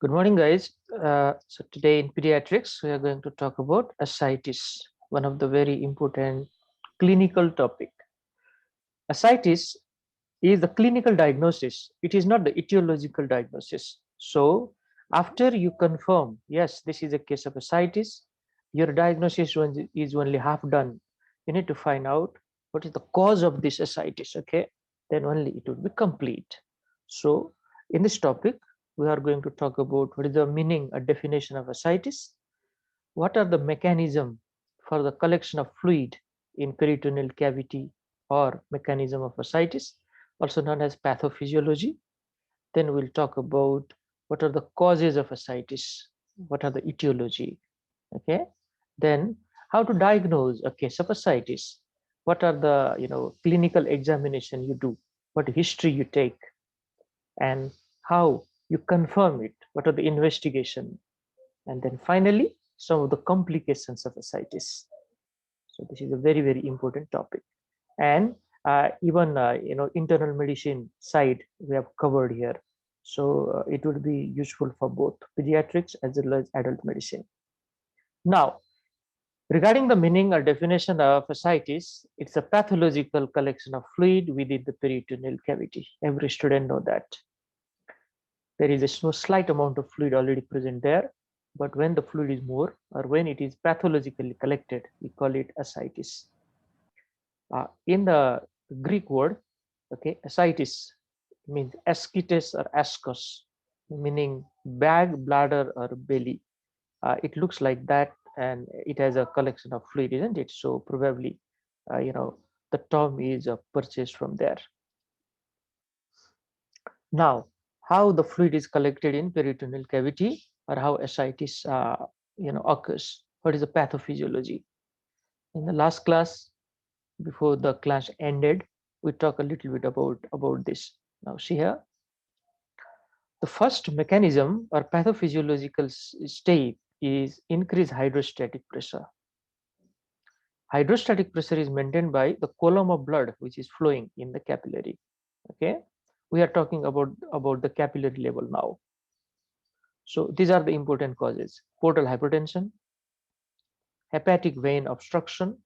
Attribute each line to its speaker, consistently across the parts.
Speaker 1: Good morning, guys. So today in pediatrics, we are going to talk about ascites, one of the very important clinical topic. Ascites is the clinical diagnosis. It is not the etiological diagnosis. So after you confirm, yes, this is a case of ascites, your diagnosis is only half done. You need to find out what is the cause of this ascites, okay? Then only it will be complete. So in this topic, we are going to talk about what is the meaning or definition of ascites, what are the mechanism for the collection of fluid in peritoneal cavity or mechanism of ascites, also known as pathophysiology. Then we'll talk about what are the causes of ascites, what are the etiology, okay? Then how to diagnose a case of ascites, what are the clinical examination you do, what history you take, and how you confirm it, what are the investigation, and then finally some of the complications of ascites. So this is a very very important topic, and even internal medicine side we have covered here. So it would be useful for both pediatrics as well as adult medicine. Now, regarding the meaning or definition of ascites, it's a pathological collection of fluid within the peritoneal cavity. Every student know that there is a slight amount of fluid already present there, but when the fluid is more or when it is pathologically collected, we call it ascites. In the Greek word, okay, ascites means ascites or ascos, meaning bag, bladder, or belly. It looks like that, and it has a collection of fluid, isn't it? So probably, the term is purchased from there. Now, how the fluid is collected in peritoneal cavity, or how ascites, occurs. What is the pathophysiology? In the last class, before the class ended, we talk a little bit about this. Now, see here, the first mechanism or pathophysiological state is increased hydrostatic pressure. Hydrostatic pressure is maintained by the column of blood which is flowing in the capillary. Okay, we are talking about the capillary level now. So these are the important causes: portal hypertension, hepatic vein obstruction,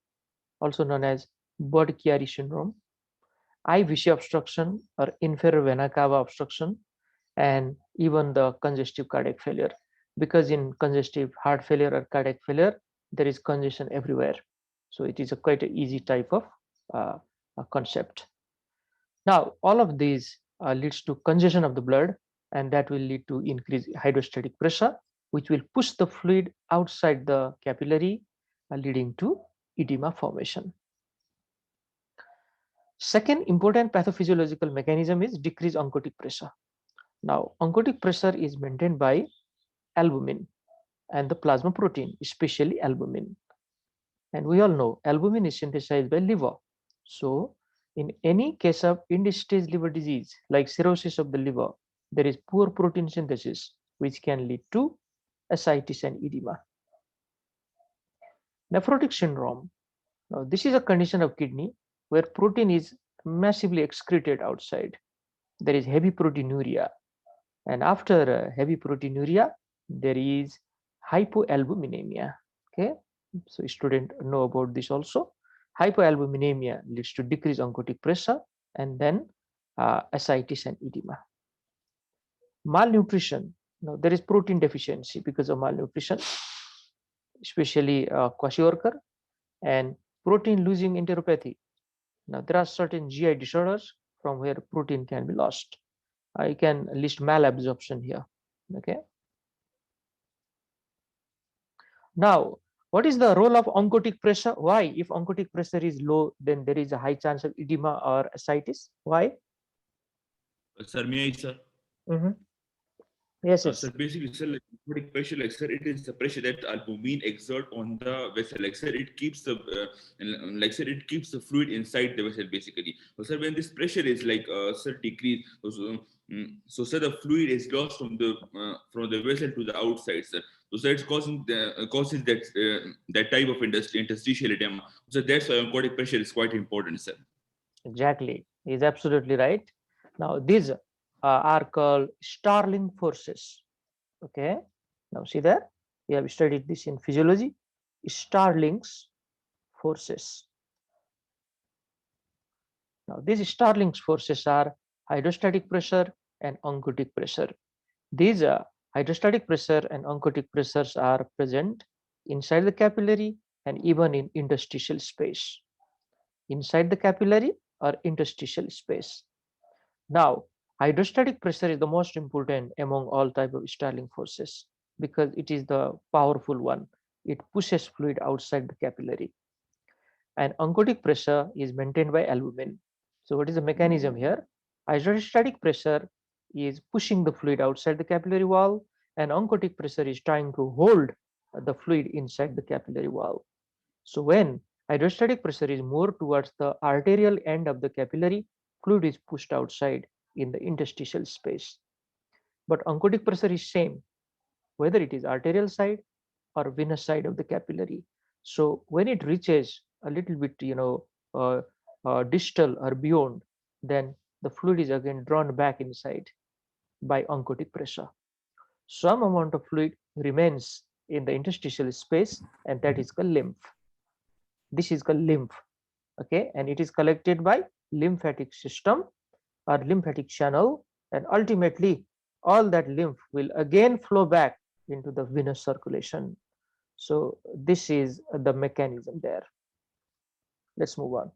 Speaker 1: also known as Budd-Chiari syndrome, IVC obstruction or inferior vena cava obstruction, and even the congestive cardiac failure. Because in congestive heart failure or cardiac failure, there is congestion everywhere. So it is a quite an easy type of a concept. Now, all of these leads to congestion of the blood, and that will lead to increased hydrostatic pressure, which will push the fluid outside the capillary, leading to edema formation. Second important pathophysiological mechanism is decreased oncotic pressure. Now, oncotic pressure is maintained by albumin and the plasma protein, especially albumin. And we all know albumin is synthesized by liver. So, in any case of end-stage liver disease like cirrhosis of the liver, there is poor protein synthesis, which can lead to ascites and edema. Nephrotic syndrome. Now, this is a condition of kidney where protein is massively excreted outside. There is heavy proteinuria, and after heavy proteinuria, there is hypoalbuminemia. Okay, so student know about this also. Hypoalbuminemia leads to decreased oncotic pressure and then ascites and edema. Malnutrition. Now there is protein deficiency because of malnutrition, especially kwashiorkor, and protein losing enteropathy. Now there are certain GI disorders from where protein can be lost. I can list malabsorption here. Okay. Now, what is the role of oncotic pressure? Why, if oncotic pressure is low, then there is a high chance of edema or ascites? Why?
Speaker 2: Sir, may I, sir?
Speaker 1: Mhm. Yes,
Speaker 2: Sir,
Speaker 1: yes.
Speaker 2: basically, sir, like oncotic pressure, like sir, it is the pressure that albumin exert on the vessel. Like sir, it keeps the like sir, it keeps the fluid inside the vessel basically. So sir, when this pressure is like sir decrease, so sir, the fluid is lost from the vessel to the outside, sir. So sir, it's causing causes that type of interstitial edema. So that's why oncotic pressure is quite important, sir.
Speaker 1: Exactly. He's absolutely right. Now, these are called Starling forces. Okay, now see there, we have studied this in physiology. Starling's forces. Now these Starling's forces are hydrostatic pressure and oncotic pressure. These hydrostatic pressure and oncotic pressures are present inside the capillary and even in interstitial space. Inside the capillary or interstitial space. Now, hydrostatic pressure is the most important among all type of Starling forces because it is the powerful one. It pushes fluid outside the capillary. And oncotic pressure is maintained by albumin. So what is the mechanism here? Hydrostatic pressure is pushing the fluid outside the capillary wall, and oncotic pressure is trying to hold the fluid inside the capillary wall. So when hydrostatic pressure is more towards the arterial end of the capillary, fluid is pushed outside in the interstitial space. But oncotic pressure is same, whether it is arterial side or venous side of the capillary. So when it reaches a little bit, distal or beyond, then the fluid is again drawn back inside by oncotic pressure. Some amount of fluid remains in the interstitial space, and that is called lymph. This is called lymph. Okay, and it is collected by lymphatic system or lymphatic channel, and ultimately all that lymph will again flow back into the venous circulation. So this is the mechanism there. Let's move on.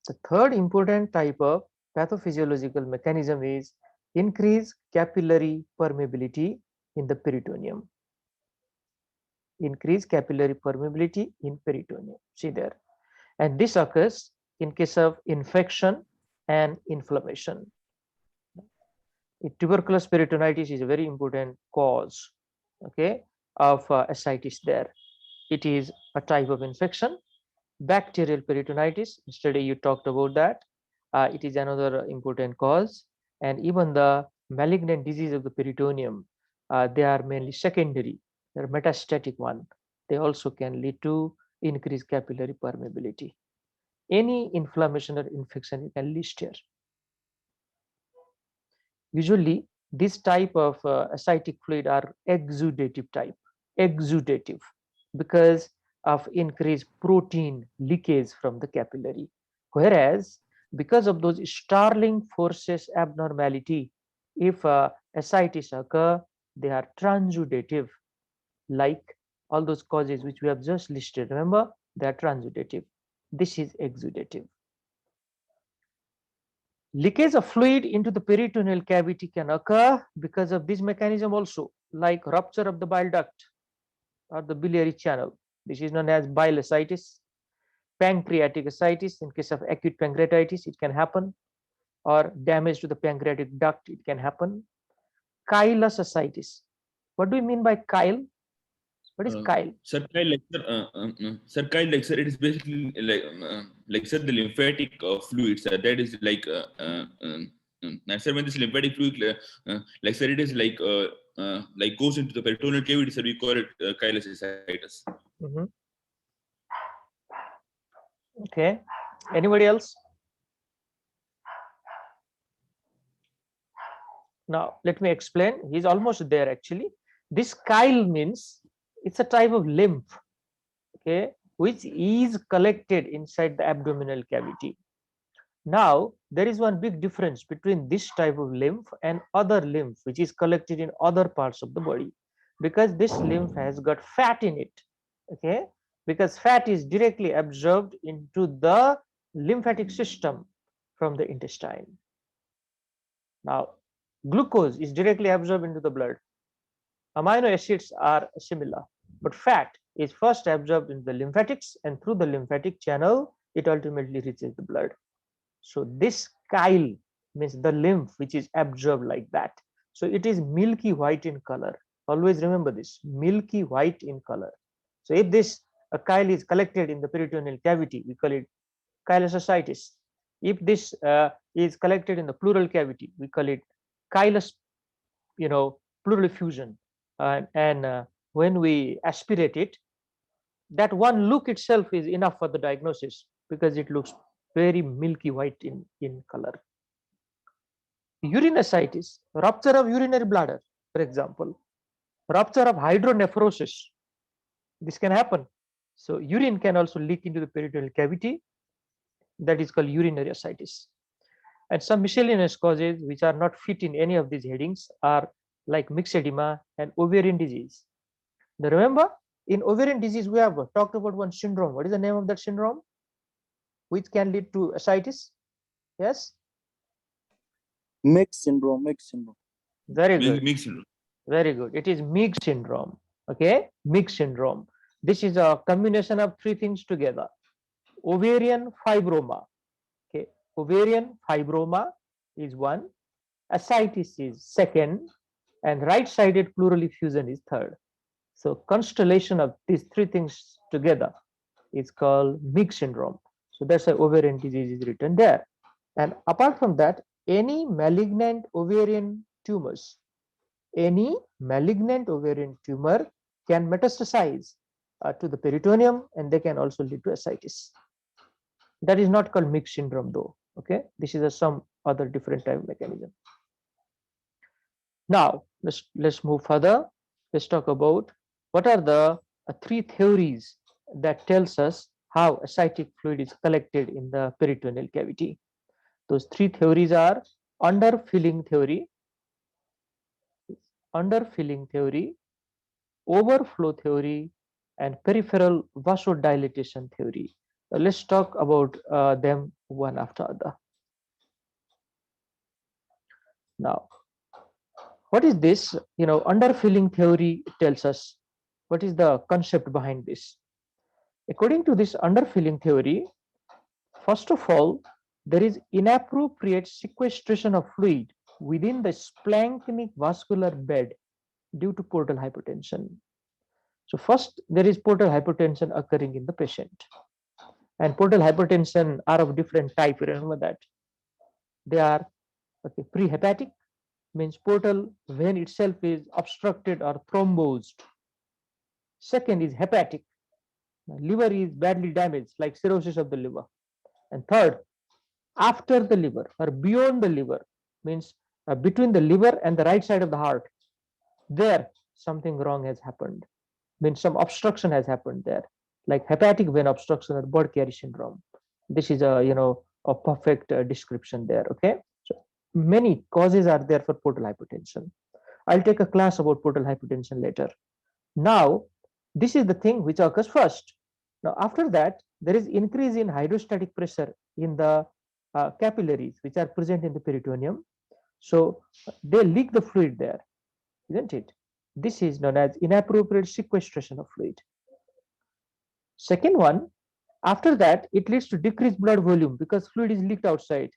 Speaker 1: The third important type of pathophysiological mechanism is increased capillary permeability in the peritoneum. Increased capillary permeability in peritoneum. See there. And this occurs in case of infection and inflammation. Tuberculous peritonitis is a very important cause, okay, of ascites there. It is a type of infection. Bacterial peritonitis, yesterday you talked about that. It is another important cause. And even the malignant disease of the peritoneum, they are mainly secondary. They're metastatic one. They also can lead to increased capillary permeability. Any inflammation or infection you can list here. Usually, this type of ascitic fluid are exudative type, exudative, because of increased protein leakage from the capillary. Whereas, because of those Starling forces abnormality, if ascites occur, they are transudative, like all those causes which we have just listed. Remember, they are transudative. This is exudative. Leakage of fluid into the peritoneal cavity can occur because of this mechanism also, like rupture of the bile duct or the biliary channel. This is known as bile ascites. Pancreatic ascites, in case of acute pancreatitis, it can happen, or damage to the pancreatic duct, it can happen. Chylous ascites. What do you mean by chyle? What is chyle?
Speaker 2: Circle like sir, it is basically like sir, the lymphatic fluids. That is sir, when this lymphatic fluid like sir, it is like goes into the peritoneal cavity, so we call it chylocystitis.
Speaker 1: Mhm. Okay. Anybody else? Now, let me explain. He's almost there actually. This chyle means it's a type of lymph, okay, which is collected inside the abdominal cavity. Now, there is one big difference between this type of lymph and other lymph, which is collected in other parts of the body, because this lymph has got fat in it, okay, because fat is directly absorbed into the lymphatic system from the intestine. Now, glucose is directly absorbed into the blood. Amino acids are similar, but fat is first absorbed in the lymphatics, and through the lymphatic channel, it ultimately reaches the blood. So this chyle means the lymph which is absorbed like that. So it is milky white in color. Always remember this, milky white in color. So if this chyle is collected in the peritoneal cavity, we call it chylous. If this is collected in the pleural cavity, we call it chylous, pleural effusion. And when we aspirate it, that one look itself is enough for the diagnosis because it looks very milky white in color. urine ascites, rupture of urinary bladder, for example, rupture of hydronephrosis. This can happen. So urine can also leak into the peritoneal cavity. That is called urinary ascites. And some miscellaneous causes which are not fit in any of these headings are like mixed edema and ovarian disease. Now remember, in ovarian disease, we have talked about one syndrome. What is the name of that syndrome? Which can lead to ascites? Yes?
Speaker 3: Mixed syndrome, mixed syndrome.
Speaker 1: Very good.
Speaker 2: Mixed syndrome.
Speaker 1: Very good. It is mixed syndrome. Okay? Mixed syndrome. This is a combination of three things together. Ovarian fibroma. Okay. Ovarian fibroma is one. Ascites is second. And right-sided pleural effusion is third. So constellation of these three things together is called mixed syndrome. So that's why ovarian disease is written there. And apart from that, any malignant ovarian tumors, any malignant ovarian tumor can metastasize to the peritoneum, and they can also lead to ascites. That is not called mixed syndrome though. Okay, this is some other different type of mechanism. Now let's move further. Let's talk about what are the three theories that tells us how ascitic fluid is collected in the peritoneal cavity. Those three theories are underfilling theory, overflow theory, and peripheral vasodilation theory. Let's talk about them one after other. Now, what is this? Underfilling theory tells us what is the concept behind this. According to this underfilling theory, first of all, there is inappropriate sequestration of fluid within the splanchnic vascular bed due to portal hypertension. So first, there is portal hypertension occurring in the patient. And portal hypertension are of different type. Remember that. They are prehepatic, means portal vein itself is obstructed or thrombosed. Second is hepatic. Liver is badly damaged, like cirrhosis of the liver. And third, after the liver or beyond the liver, means between the liver and the right side of the heart, there something wrong has happened, means some obstruction has happened there, like hepatic vein obstruction or Budd-Chiari syndrome. This is a perfect description there. Okay, so many causes are there for portal hypertension. I'll take a class about portal hypertension later. Now, this is the thing which occurs first. Now, after that, there is increase in hydrostatic pressure in the capillaries which are present in the peritoneum. So they leak the fluid there, isn't it? This is known as inappropriate sequestration of fluid. Second one, after that, it leads to decreased blood volume because fluid is leaked outside.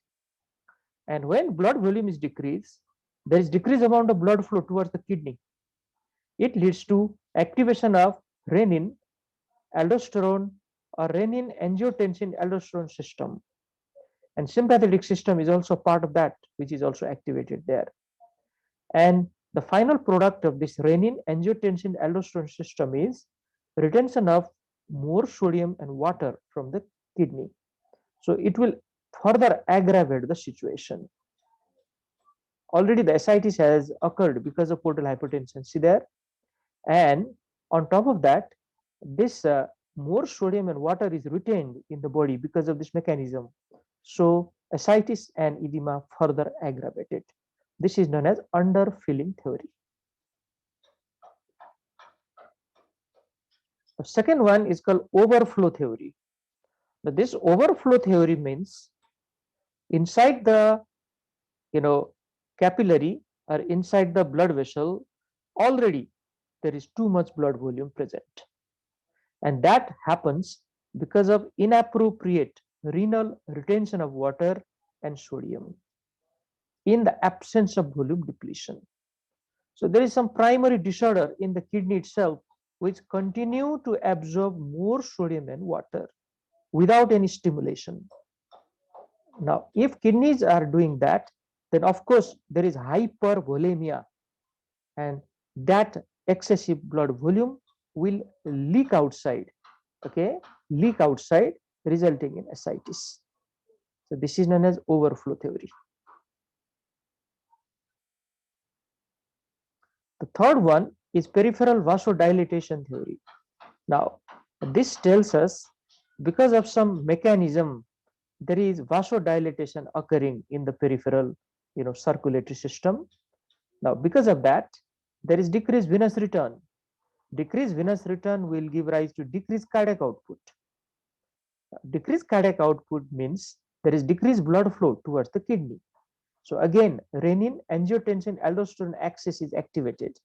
Speaker 1: And when blood volume is decreased, there is decreased amount of blood flow towards the kidney. It leads to activation of renin, aldosterone, or renin angiotensin aldosterone system. And sympathetic system is also part of that, which is also activated there. And the final product of this renin angiotensin aldosterone system is retention of more sodium and water from the kidney. So it will further aggravate the situation. Already the ascites has occurred because of portal hypertension. See there? And on top of that, this more sodium and water is retained in the body because of this mechanism. So ascites and edema further aggravated. This is known as underfilling theory. The second one is called overflow theory. Now, this overflow theory means inside the capillary or inside the blood vessel, already there is too much blood volume present. And that happens because of inappropriate renal retention of water and sodium in the absence of volume depletion. So there is some primary disorder in the kidney itself which continue to absorb more sodium and water without any stimulation. Now, if kidneys are doing that, then of course there is hypervolemia, and that excessive blood volume will leak outside, leak outside, resulting in ascites. So this is known as overflow theory. The third one is peripheral vasodilation theory. Now, this tells us because of some mechanism, there is vasodilation occurring in the peripheral, circulatory system. Now, because of that, there is decreased venous return. Decreased venous return will give rise to decreased cardiac output. Decreased cardiac output means there is decreased blood flow towards the kidney. So again, renin, angiotensin, aldosterone axis is activated,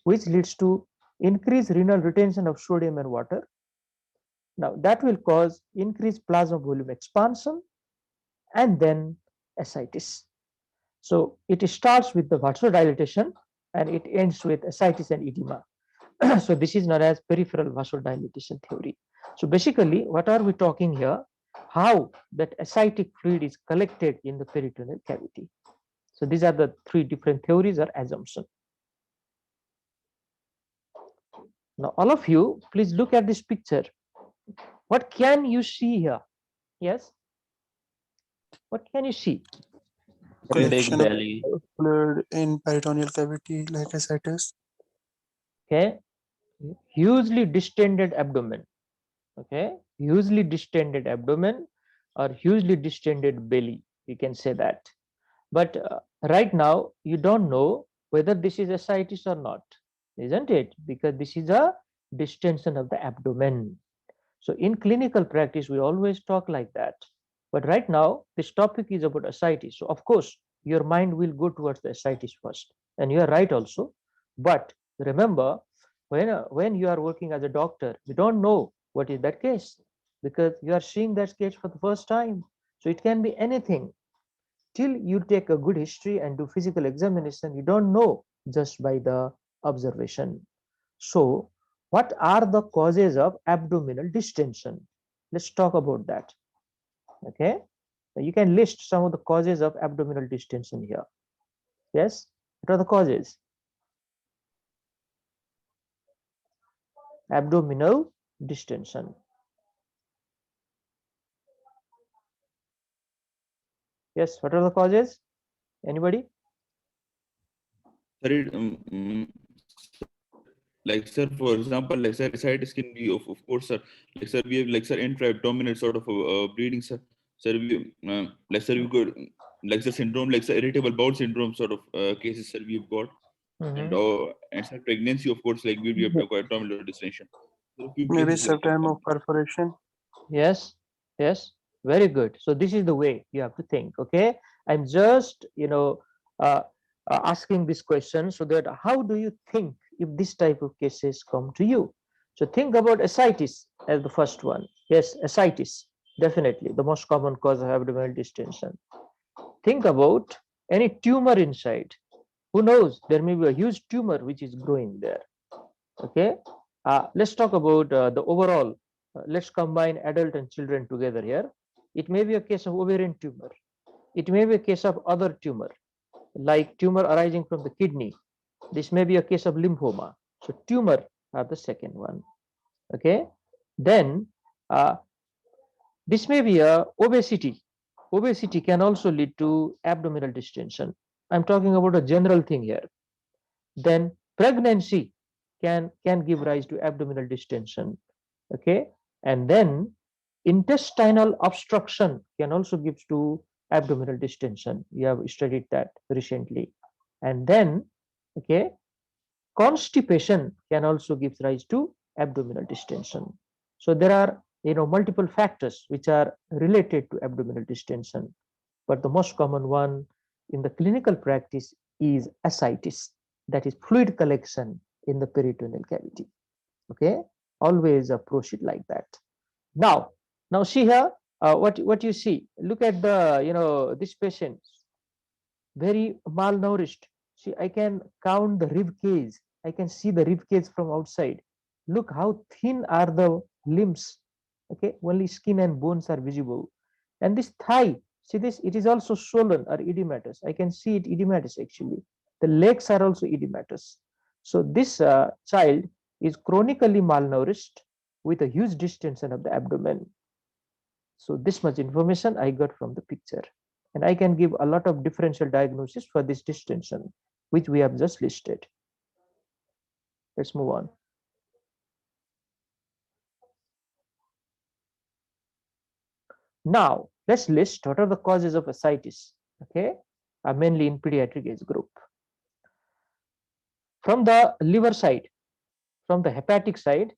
Speaker 1: which leads to increased renal retention of sodium and water. Now that will cause increased plasma volume expansion and then ascites. So it starts with the vasodilation and it ends with ascites and edema. So this is known as peripheral vasodilation theory. So basically, what are we talking here? How that ascitic fluid is collected in the peritoneal cavity. So these are the three different theories or assumptions. Now, all of you, please look at this picture. What can you see here? Yes? What can you see?
Speaker 3: A big
Speaker 4: Collection of
Speaker 3: belly.
Speaker 4: fluid in peritoneal cavity like ascites.
Speaker 1: Okay. Hugely distended abdomen. Okay. Hugely distended abdomen or hugely distended belly. You can say that. But right now, you don't know whether this is ascites or not, isn't it? Because this is a distension of the abdomen. So in clinical practice, we always talk like that. But right now, this topic is about ascites. So of course, your mind will go towards the ascites first. And you are right also. But remember, when you are working as a doctor, you don't know what is that case because you are seeing that case for the first time. So it can be anything. Till you take a good history and do physical examination, you don't know just by the observation. So, what are the causes of abdominal distension? Let's talk about that. Okay, you can list some of the causes of abdominal distension here. Yes, what are the causes? Abdominal distension. Yes, what are the causes? Anybody?
Speaker 2: Sir, like sir, for example, like sir, ascites can be of course, sir. Like sir, we have like sir, intra-abdominal sort of bleeding, sir. Sir, we like sir, we got like the syndrome, like sir, irritable bowel syndrome sort of cases, sir, we've got,
Speaker 1: Mhm.
Speaker 2: and sir, pregnancy, of course, like we have abdominal distension. There are a few
Speaker 4: Maybe
Speaker 2: cases like that
Speaker 4: some
Speaker 2: come.
Speaker 4: of perforation.
Speaker 1: Yes, yes, very good. So this is the way you have to think. Okay, I'm just uh, asking this question so that how do you think if this type of cases come to you? So think about ascites as the first one. Yes, ascites definitely the most common cause of abdominal distension. Think about any tumor inside. Who knows? There may be a huge tumor which is growing there. Okay, let's talk about the overall. Let's combine adult and children together here. It may be a case of ovarian tumor. It may be a case of other tumor, like tumor arising from the kidney. This may be a case of lymphoma. So tumor are the second one. Okay, then uh, this may be a obesity. Obesity can also lead to abdominal distension. I'm talking about a general thing here. Then pregnancy can give rise to abdominal distension. Okay, and then intestinal obstruction can also give to abdominal distension. We have studied that recently. And then, okay, constipation can also give rise to abdominal distension. So there are multiple factors which are related to abdominal distension, but the most common one in the clinical practice is ascites, that is fluid collection in the peritoneal cavity. Okay, always approach it like that. Now see here, what you see. Look at the this patient, very malnourished. See, I can count the rib cage. I can see the rib cage from outside. Look how thin are the limbs. Okay, only skin and bones are visible. And this thigh, see this, it is also swollen or edematous. I can see it edematous actually. The legs are also edematous. So this child is chronically malnourished with a huge distension of the abdomen. So this much information I got from the picture. And I can give a lot of differential diagnosis for this distension, which we have just listed. Let's move on. Now, let's list what are the causes of ascites, okay, mainly in pediatric age group. From the liver side, from the hepatic side,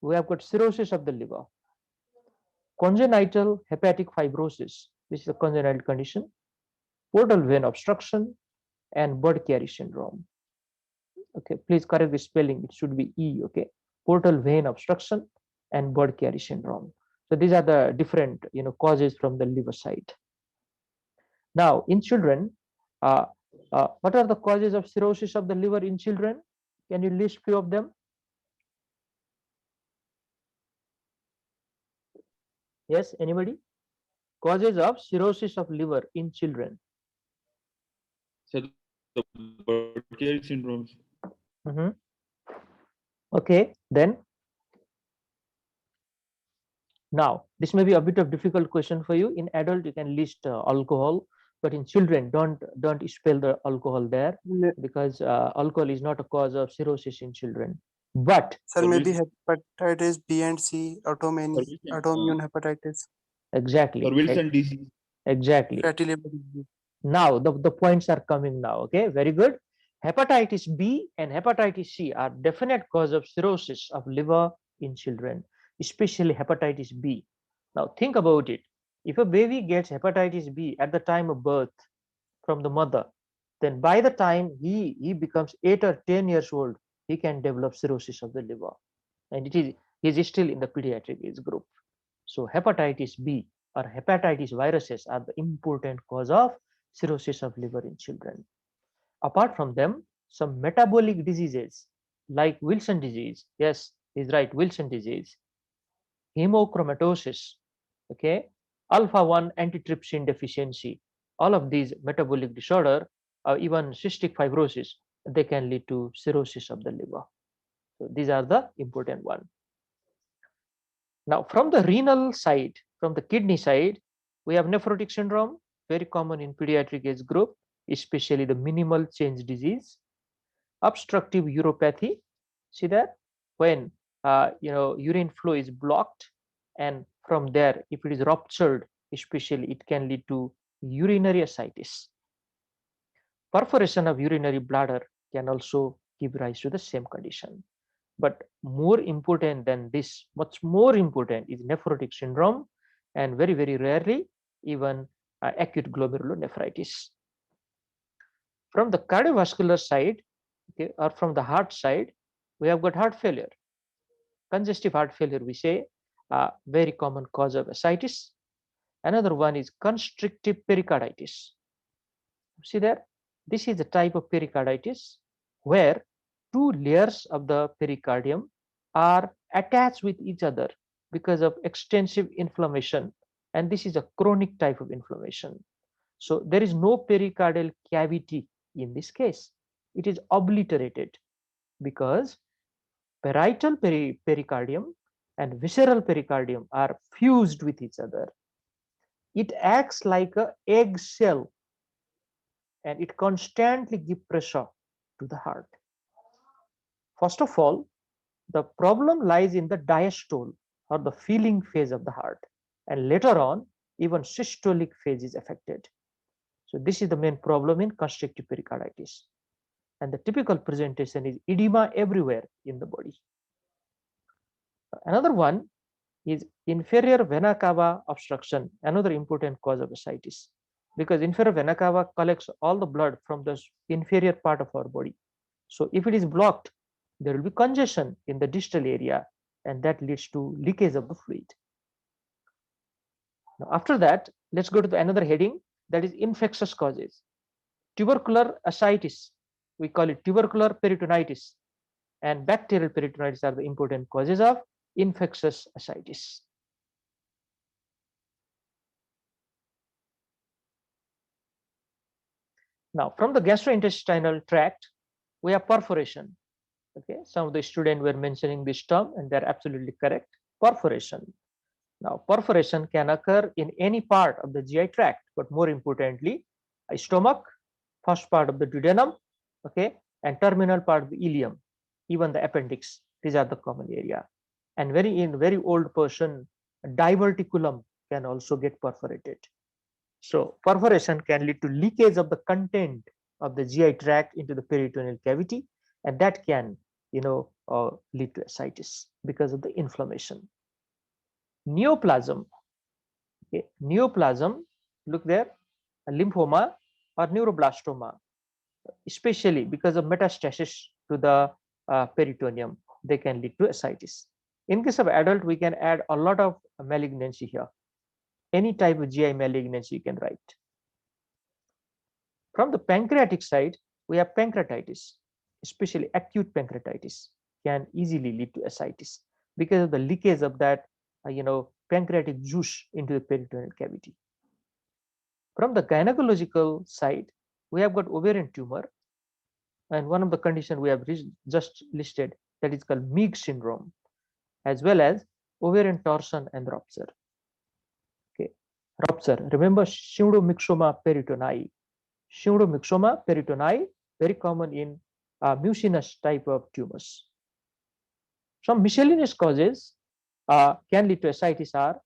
Speaker 1: we have got cirrhosis of the liver, congenital hepatic fibrosis, which is a congenital condition, portal vein obstruction, and Budd-Chiari syndrome. Okay, please correct the spelling. It should be E. Okay, portal vein obstruction and Budd-Chiari syndrome. So these are the different causes from the liver side. Now, in children, uh, what are the causes of cirrhosis of the liver in children? Can you list few of them? Yes, anybody? Causes of cirrhosis of liver in children.
Speaker 2: So the Budd-Chiari syndrome.
Speaker 1: Mhm. Okay, then now this may be a bit of difficult question for you. In adult, you can list alcohol, but in children, don't spell the alcohol there
Speaker 4: Yeah.
Speaker 1: because alcohol is not a cause of cirrhosis in children. But
Speaker 4: Sir,
Speaker 2: For
Speaker 4: maybe
Speaker 2: Wilson,
Speaker 4: hepatitis B and C,
Speaker 2: for Wilson,
Speaker 4: autoimmune hepatitis,
Speaker 2: for
Speaker 1: exactly,
Speaker 2: Wilson disease.
Speaker 1: exactly.
Speaker 4: fatty liver disease.
Speaker 1: Now the points are coming now. Okay, very good. Hepatitis B and hepatitis C are definite cause of cirrhosis of liver in children, especially hepatitis B. Now think about it. If a baby gets hepatitis B at the time of birth from the mother, then by the time he becomes 8 or 10 years old, he can develop cirrhosis of the liver. And he is still in the pediatric age group. So hepatitis B or hepatitis viruses are the important cause of cirrhosis of liver in children. Apart from them, some metabolic diseases like Wilson disease, yes, is right, Wilson disease, hemochromatosis, okay, alpha 1 antitrypsin deficiency, all of these metabolic disorder, even cystic fibrosis, they can lead to cirrhosis of the liver. So these are the important one. Now, from the renal side, from the kidney side, we have nephrotic syndrome, very common in pediatric age group, especially the minimal change disease, obstructive uropathy. See that when urine flow is blocked, and from there, if it is ruptured, especially it can lead to urinary ascites. Perforation of urinary bladder can also give rise to the same condition. But more important than this, much more important is nephrotic syndrome, and very, very rarely, even acute glomerulonephritis. From the cardiovascular side, okay, or from the heart side, we have got heart failure. Congestive heart failure, we say, very common cause of ascites. Another one is constrictive pericarditis. See there, this is a type of pericarditis where two layers of the pericardium are attached with each other because of extensive inflammation, and this is a chronic type of inflammation. So there is no pericardial cavity in this case. It is obliterated because parietal pericardium and visceral pericardium are fused with each other. It acts like a egg shell and it constantly gives pressure to the heart. First of all, the problem lies in the diastole or the filling phase of the heart, and later on, even systolic phase is affected. So this is the main problem in constrictive pericarditis. And the typical presentation is edema everywhere in the body. Another one is inferior vena cava obstruction, another important cause of ascites, because inferior vena cava collects all the blood from the inferior part of our body. So if it is blocked, there will be congestion in the distal area, and that leads to leakage of the fluid. Now, after that, let's go to the another heading, that is infectious causes. Tubercular ascites, we call it tubercular peritonitis, and bacterial peritonitis are the important causes of infectious ascites. Now, from the gastrointestinal tract, we have perforation. Okay, some of the students were mentioning this term, and they're absolutely correct. Perforation. Now, perforation can occur in any part of the GI tract, but more importantly, stomach, first part of the duodenum, okay, and terminal part of the ileum. even the appendix. These are the common area. And in very old person, diverticulum can also get perforated. So perforation can lead to leakage of the content of the GI tract into the peritoneal cavity, and that can, lead to ascites because of the inflammation. Neoplasm, okay, neoplasm, look there, a lymphoma or neuroblastoma, especially because of metastasis to the peritoneum, they can lead to ascites. In case of adult, we can add a lot of malignancy here. Any type of GI malignancy you can write. From the pancreatic side, we have pancreatitis, especially acute pancreatitis can easily lead to ascites because of the leakage of that, pancreatic juice into the peritoneal cavity. From the gynecological side, we have got ovarian tumor, and one of the conditions we have just listed, that is called Meag syndrome, as well as ovarian torsion and rupture. Okay, rupture. Remember pseudomyxoma peritonei. Pseudomyxoma peritonei, very common in mucinous type of tumors. Some miscellaneous causes can lead to ascites are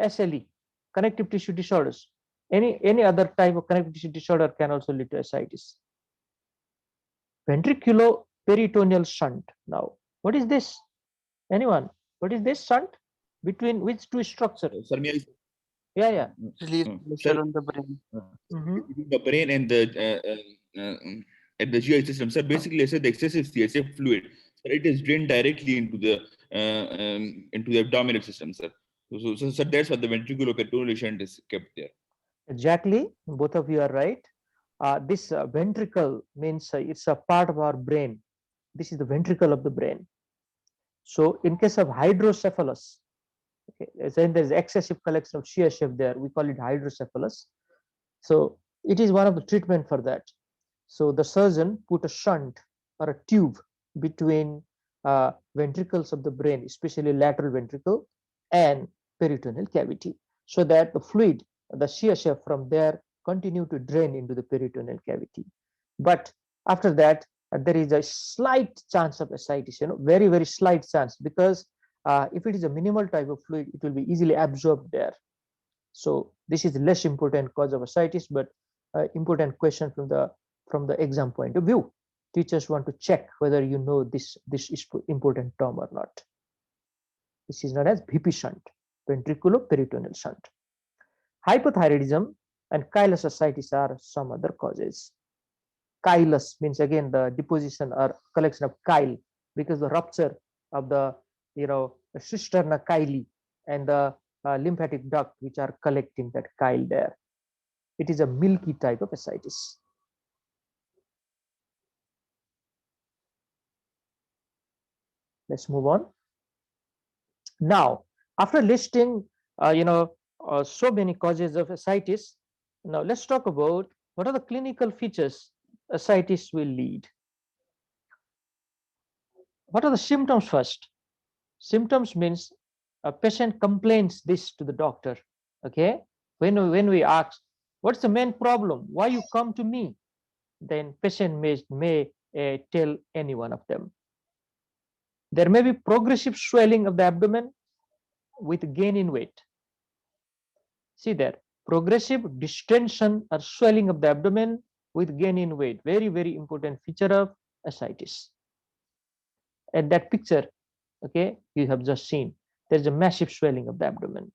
Speaker 1: SLE, connective tissue disorders. Any other type of connective tissue disorder can also lead to ascites. Ventriculoperitoneal shunt. Now, what is this? Anyone? What is this shunt? Between which two structures?
Speaker 2: Sir, may I?
Speaker 1: Yeah.
Speaker 4: Release
Speaker 2: Sir,
Speaker 4: pressure on the brain.
Speaker 2: between the brain and the GI system, sir, basically, I said the excessive CSF fluid, sir, it is drained directly into the abdominal system, sir. So that's what the ventriculoperitoneal shunt is kept there.
Speaker 1: Exactly. Both of you are right. This ventricle means it's a part of our brain. This is the ventricle of the brain. So in case of hydrocephalus, okay, then there's excessive collection of CSF there. We call it hydrocephalus. So it is one of the treatment for that. So the surgeon put a shunt or a tube between ventricles of the brain, especially lateral ventricle and peritoneal cavity, so that the fluid, the CSF from there continue to drain into the peritoneal cavity. But after that, there is a slight chance of ascites, very, very slight chance, because if it is a minimal type of fluid, it will be easily absorbed there. So this is less important cause of ascites, but important question from the exam point of view. Teachers want to check whether you know this is important term or not. This is known as VP shunt, ventriculoperitoneal shunt. Hypothyroidism and chylous ascites are some other causes. Chylous means again the deposition or collection of chyle, because the rupture of the cisterna chyli and the lymphatic duct which are collecting that chyle there. It is a milky type of ascites. Let's move on. Now, after listing, so many causes of ascites, now let's talk about what are the clinical features ascites will lead. What are the symptoms first? Symptoms means a patient complains this to the doctor. Okay, when we ask, what's the main problem? Why you come to me? Then patient may tell any one of them. There may be progressive swelling of the abdomen with gain in weight. See there, progressive distension or swelling of the abdomen with gain in weight. Very, very important feature of ascites. And that picture, okay, you have just seen. There's a massive swelling of the abdomen.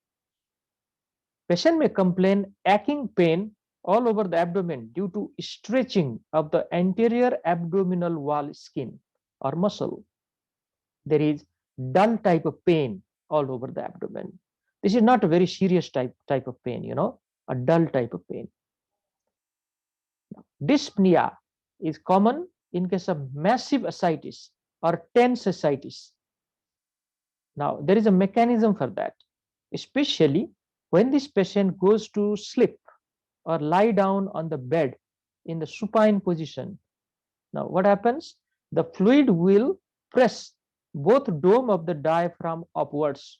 Speaker 1: Patient may complain aching pain all over the abdomen due to stretching of the anterior abdominal wall skin or muscle. There is dull type of pain all over the abdomen. This is not a very serious type of pain, a dull type of pain. Dyspnea is common in case of massive ascites or tense ascites. Now, there is a mechanism for that, especially when this patient goes to sleep or lie down on the bed in the supine position. Now, what happens? The fluid will press both dome of the diaphragm upwards.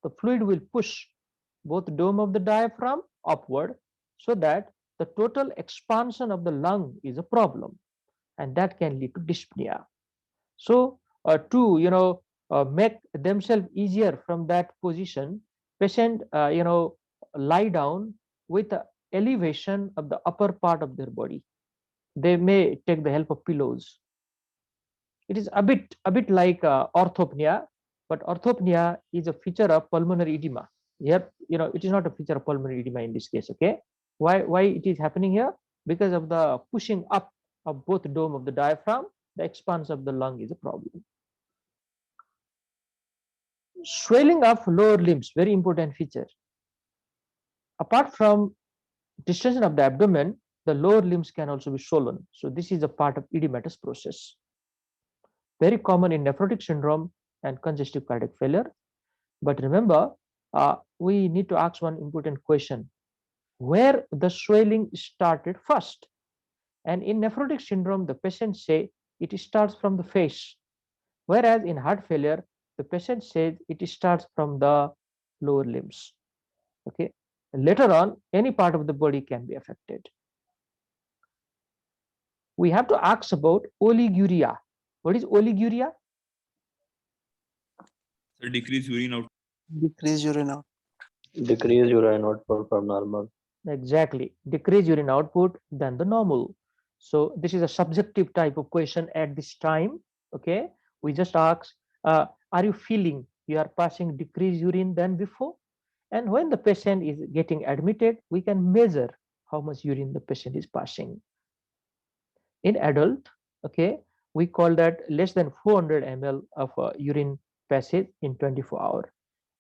Speaker 1: The fluid will push both dome of the diaphragm upward, so that the total expansion of the lung is a problem. and that can lead to dyspnea. So to make themselves easier from that position, patient lie down with elevation of the upper part of their body. They may take the help of pillows. It is a bit like orthopnea, but orthopnea is a feature of pulmonary edema. Here, it is not a feature of pulmonary edema in this case. Okay, why it is happening here? Because of the pushing up of both dome of the diaphragm, the expanse of the lung is a problem. Swelling of lower limbs, very important feature. Apart from distension of the abdomen, the lower limbs can also be swollen. So this is a part of edematous process. Very common in nephrotic syndrome and congestive cardiac failure. But remember, we need to ask one important question: where the swelling started first? And in nephrotic syndrome, the patients say it starts from the face, whereas in heart failure, the patient says it starts from the lower limbs. Okay. Later on, any part of the body can be affected. We have to ask about oliguria. What is oliguria?
Speaker 2: So decrease urine out.
Speaker 4: Decrease urine out.
Speaker 3: Decrease urine output from normal.
Speaker 1: Exactly. Decrease urine output than the normal. So this is a subjective type of question at this time. Okay. We just ask, are you feeling you are passing decreased urine than before? And when the patient is getting admitted, we can measure how much urine the patient is passing. In adult, okay, we call that less than 400 ml of urine passage in 24 hours.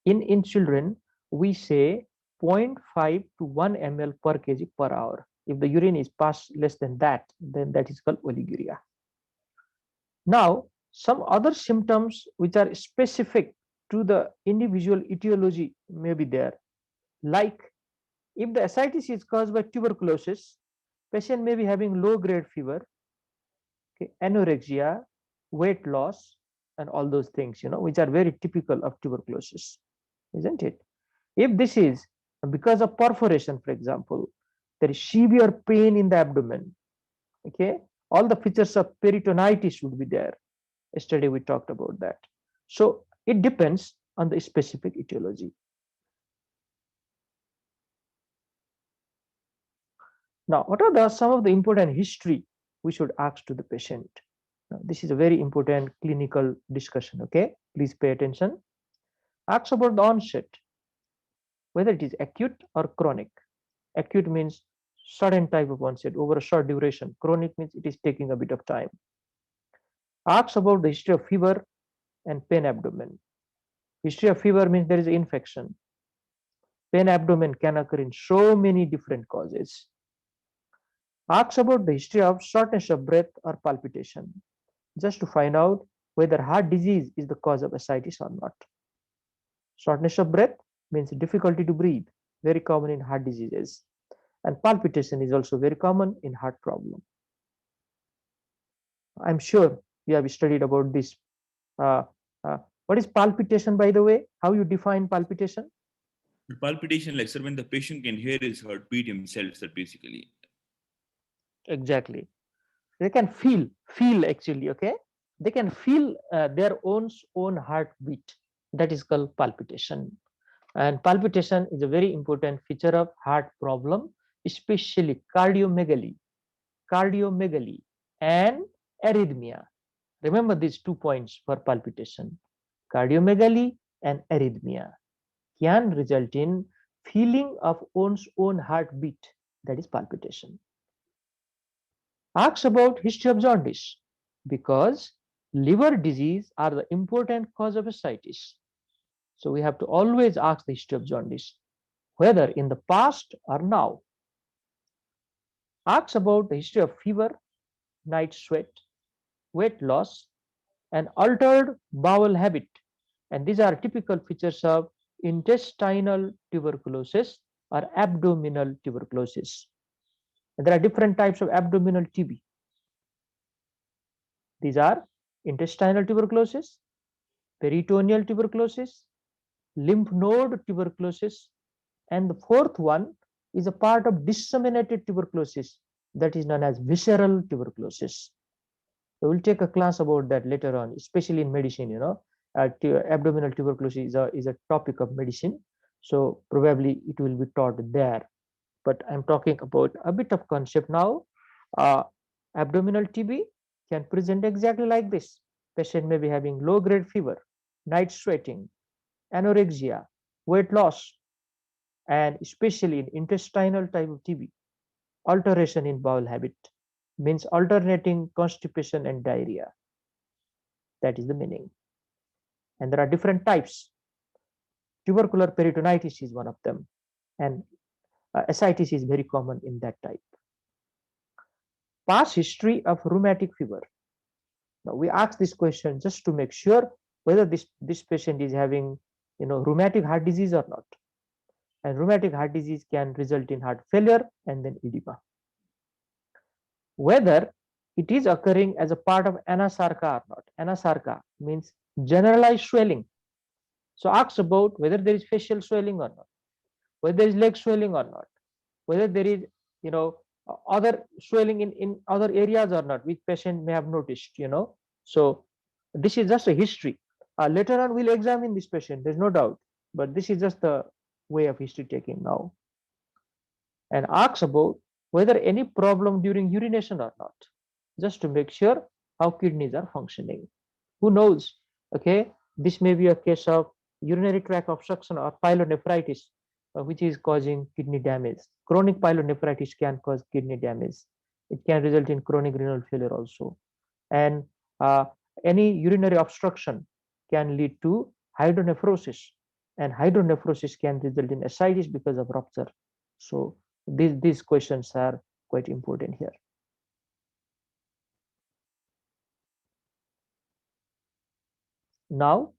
Speaker 1: In children, we say 0.5 to 1 ml per kg per hour. If the urine is passed less than that, then that is called oliguria. Now, some other symptoms which are specific to the individual etiology may be there. Like if the ascites is caused by tuberculosis, patient may be having low grade fever, okay, anorexia, weight loss, and all those things, which are very typical of tuberculosis, isn't it? If this is because of perforation, for example, there is severe pain in the abdomen, okay, all the features of peritonitis would be there. Yesterday we talked about that. So it depends on the specific etiology. Now, what are some of the important history we should ask to the patient? Now, this is a very important clinical discussion, okay? Please pay attention. Ask about the onset, whether it is acute or chronic. Acute means sudden type of onset over a short duration. Chronic means it is taking a bit of time. Ask about the history of fever and pain abdomen. History of fever means there is an infection. Pain abdomen can occur in so many different causes. Ask about the history of shortness of breath or palpitation, just to find out whether heart disease is the cause of ascites or not. Shortness of breath means difficulty to breathe, very common in heart diseases. And palpitation is also very common in heart problem. I'm sure you have studied about this. Uh, what is palpitation, by the way? How you define palpitation?
Speaker 2: Palpitation, like sir, when the patient can hear his heartbeat himself, sir, basically.
Speaker 1: Exactly. They can feel actually, okay? They can feel their own heartbeat. That is called palpitation. And palpitation is a very important feature of heart problem, especially cardiomegaly and arrhythmia. Remember these 2 points for palpitation. Cardiomegaly and arrhythmia can result in feeling of one's own heartbeat, that is palpitation. Ask about history of jaundice, because liver disease are the important cause of ascites. So we have to always ask the history of jaundice, whether in the past or now. Ask about the history of fever, night sweat, weight loss, and altered bowel habit. And these are typical features of intestinal tuberculosis or abdominal tuberculosis. And there are different types of abdominal TB. These are intestinal tuberculosis, peritoneal tuberculosis, lymph node tuberculosis, and the fourth one is a part of disseminated tuberculosis, that is known as visceral tuberculosis. We'll take a class about that later on, especially in medicine. Abdominal tuberculosis is a topic of medicine, so probably it will be taught there. But I'm talking about a bit of concept now. Uh, Abdominal TB can present exactly like this. Patient may be having low-grade fever, night sweating, anorexia, weight loss, and especially in intestinal type of TB, alteration in bowel habit means alternating constipation and diarrhea. That is the meaning. And there are different types. Tubercular peritonitis is one of them, and ascites is very common in that type. Past history of rheumatic fever. Now we ask this question just to make sure whether this patient is having rheumatic heart disease or not. And rheumatic heart disease can result in heart failure and then edema. Whether it is occurring as a part of anasarca or not. Anasarca means generalized swelling. So ask about whether there is facial swelling or not, whether there is leg swelling or not, whether there is other swelling in other areas or not, which patient may have noticed. So this is just a history. Later on we'll examine this patient, there's no doubt, but this is just the way of history taking now. And ask about whether any problem during urination or not, just to make sure how kidneys are functioning. Who knows? Okay, this may be a case of urinary tract obstruction or pyelonephritis, which is causing kidney damage. Chronic pyelonephritis can cause kidney damage. It can result in chronic renal failure also. And any urinary obstruction can lead to hydronephrosis, and hydronephrosis can result in ascites because of rupture. So these questions are quite important here. Now,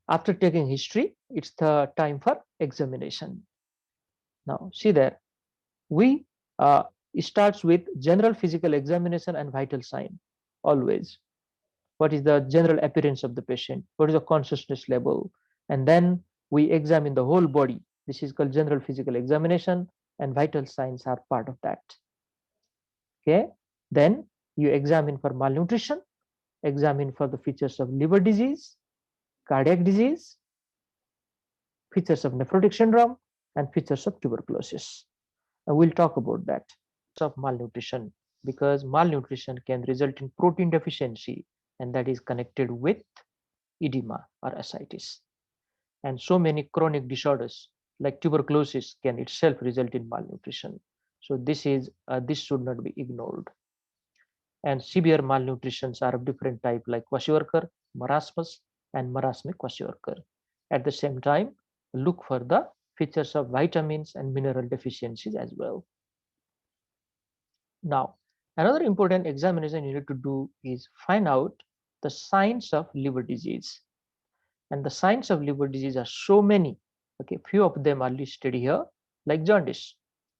Speaker 1: after taking history, it's the time for examination. Now, see there, we it starts with general physical examination and vital sign. Always, what is the general appearance of the patient? What is the consciousness level? And then we examine the whole body. This is called general physical examination, and vital signs are part of that. Okay, then you examine for malnutrition, examine for the features of liver disease, cardiac disease, features of nephrotic syndrome, and features of tuberculosis. And we'll talk about that. Of malnutrition, because malnutrition can result in protein deficiency, and that is connected with edema or ascites. And so many chronic disorders like tuberculosis can itself result in malnutrition. So this should not be ignored. And severe malnutritions are of different type, like kwashiorkor, marasmus, and marasmic kwashiorkor. At the same time, look for the features of vitamins and mineral deficiencies as well. Now, another important examination you need to do is find out the signs of liver disease. And the signs of liver disease are so many. Okay, few of them are listed here, like jaundice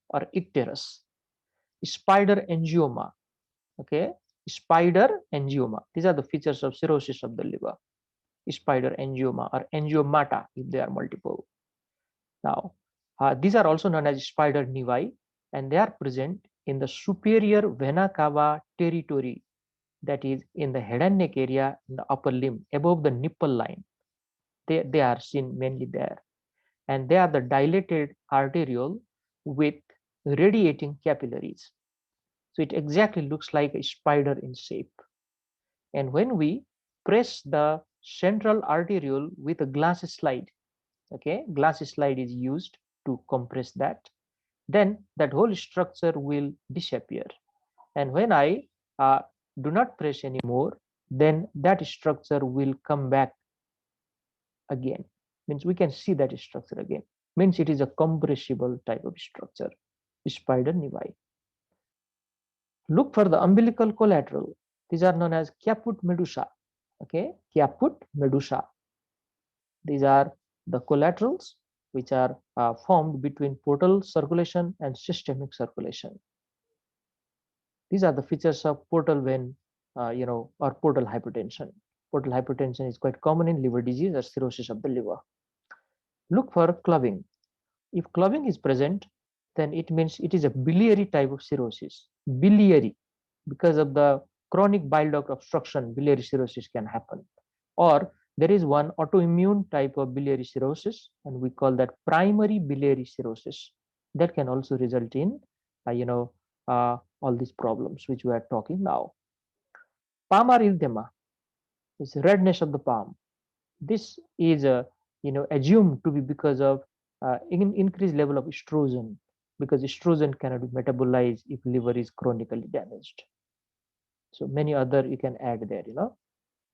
Speaker 1: or icterus, spider angioma. Okay, spider angioma. These are the features of cirrhosis of the liver. Spider angioma or angiomata if they are multiple. Now, these are also known as spider nevi, and they are present in the superior vena cava territory, that is in the head and neck area in the upper limb above the nipple line. They are seen mainly there, and they are the dilated arteriole with radiating capillaries. So it exactly looks like a spider in shape. And when we press the central arteriole with a glass slide, okay, glass slide is used to compress that, then that whole structure will disappear. And when I do not press anymore, then that structure will come back again. Means we can see that structure again. Means it is a compressible type of structure, spider nevi. Look for the umbilical collateral. These are known as caput medusa. Okay, caput medusa. These are the collaterals which are formed between portal circulation and systemic circulation. These are the features of portal vein, or portal hypertension. Portal hypertension is quite common in liver disease or cirrhosis of the liver. Look for clubbing. If clubbing is present, then it means it is a biliary type of cirrhosis. Biliary, because of the chronic bile duct obstruction, biliary cirrhosis can happen. Or there is one autoimmune type of biliary cirrhosis, and we call that primary biliary cirrhosis. That can also result in, all these problems which we are talking now. Palmar erythema is redness of the palm. This is assumed to be because of increased level of estrogen, because estrogen cannot be metabolized if liver is chronically damaged. So many other you can add there,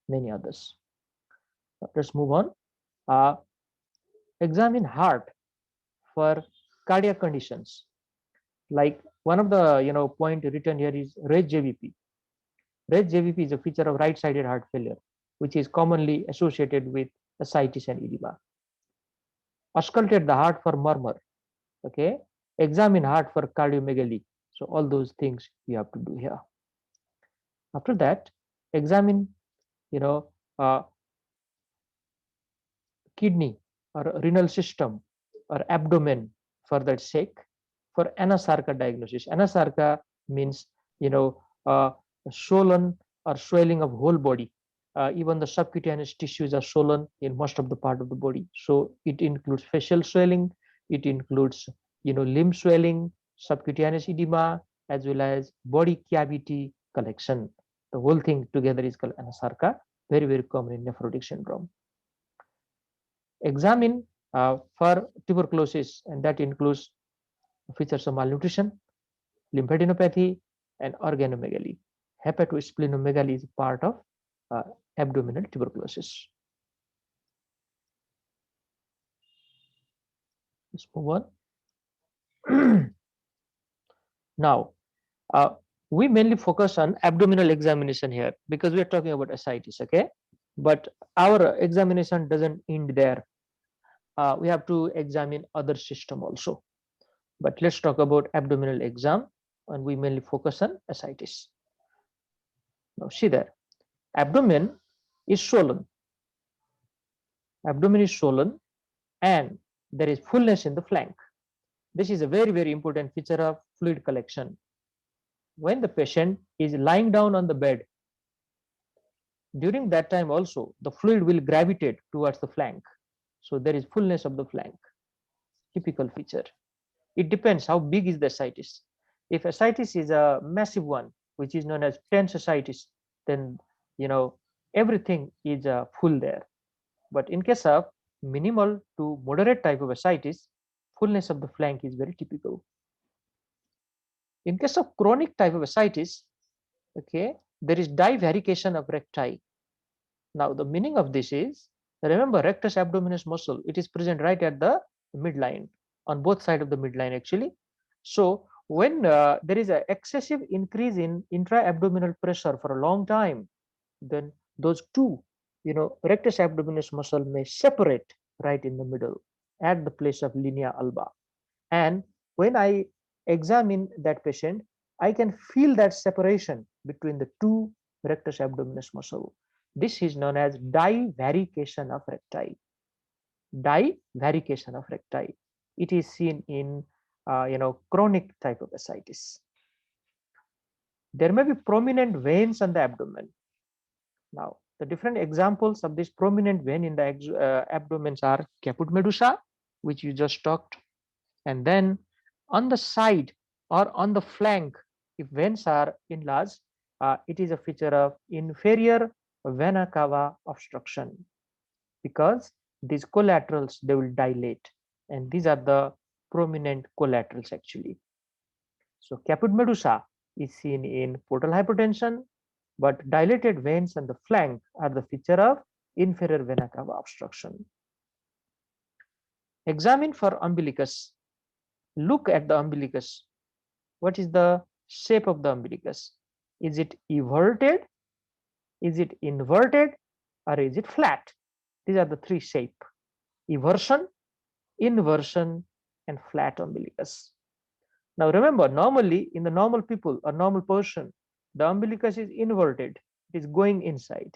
Speaker 1: many others. Let's move on. Examine heart for cardiac conditions. Like one of the point written here is raised JVP. Raised JVP is a feature of right-sided heart failure, which is commonly associated with ascites and edema. Auscultate the heart for murmur. Okay, examine heart for cardiomegaly. So all those things you have to do here. After that, examine, uh, kidney or renal system or abdomen for that sake. For anasarca diagnosis, anasarca means swollen or swelling of whole body. Even the subcutaneous tissues are swollen in most of the part of the body. So it includes facial swelling, it includes limb swelling, subcutaneous edema, as well as body cavity collection. The whole thing together is called anasarca, very, very common in nephrotic syndrome. Examine for tuberculosis, and that includes features of malnutrition, lymphadenopathy, and organomegaly. Hepatosplenomegaly is part of abdominal tuberculosis. Let's move on. Now, we mainly focus on abdominal examination here because we are talking about ascites, okay? But our examination doesn't end there. We have to examine other system also. But let's talk about abdominal exam, and we mainly focus on ascites. Now see there, abdomen is swollen. Abdomen is swollen and there is fullness in the flank. This is a very, very important feature of fluid collection. When the patient is lying down on the bed, during that time also the fluid will gravitate towards the flank. So there is fullness of the flank, typical feature. It depends how big is the ascites. If ascites is a massive one, which is known as tense ascites, then everything is full there. But in case of minimal to moderate type of ascites, fullness of the flank is very typical. In case of chronic type of ascites, okay, there is divarication of recti. Now the meaning of this is, remember rectus abdominis muscle, it is present right at the midline, on both sides of the midline actually. So when there is an excessive increase in intra-abdominal pressure for a long time, then those two, rectus abdominis muscle may separate right in the middle at the place of linea alba. And when I examine that patient, I can feel that separation between the two rectus abdominis muscle. This is known as divarication of recti. Divarication of recti. It is seen in chronic type of ascites. There may be prominent veins on the abdomen. Now, the different examples of this prominent vein in the abdomen are caput medusa, which you just talked, and then on the side or on the flank, if veins are enlarged, it is a feature of inferior vena cava obstruction, because these collaterals, they will dilate, and these are the prominent collaterals actually. So caput medusa is seen in portal hypertension, but dilated veins on the flank are the feature of inferior vena cava obstruction. Examine for umbilicus. Look at the umbilicus. What is the shape of the umbilicus? Is it everted? Is it inverted? Or is it flat? These are the three shapes: eversion, inversion, and flat umbilicus. Now remember, normally in the normal people or normal person, the umbilicus is inverted, it is going inside.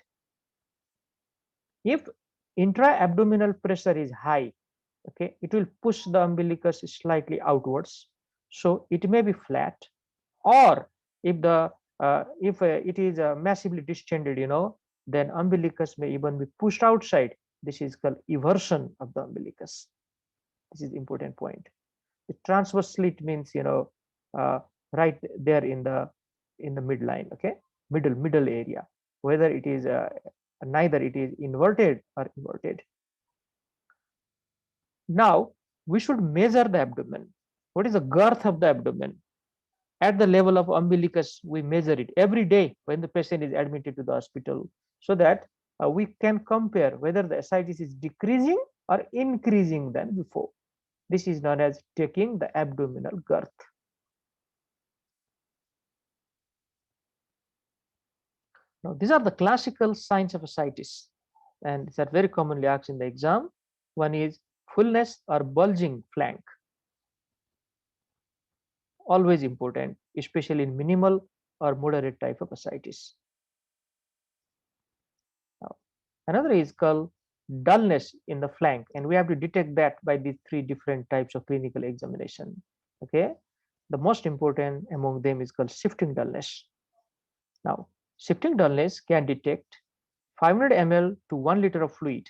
Speaker 1: If intra-abdominal pressure is high, okay, it will push the umbilicus slightly outwards, so it may be flat. Or if the if it is massively distended, then umbilicus may even be pushed outside. This is called eversion of the umbilicus. This is important point. The transverse slit means, right there in the midline, okay, middle area, whether it is neither it is inverted or inverted. Now we should measure the abdomen. What is the girth of the abdomen? At the level of umbilicus, we measure it every day when the patient is admitted to the hospital, so that we can compare whether the ascites is decreasing or increasing than before. This is known as taking the abdominal girth. Now, these are the classical signs of ascites, and these are very commonly asked in the exam. One is fullness or bulging flank. Always important, especially in minimal or moderate type of ascites. Now, another is called dullness in the flank, and we have to detect that by these three different types of clinical examination. Okay, the most important among them is called shifting dullness. Now, shifting dullness can detect 500 ml to 1 liter of fluid,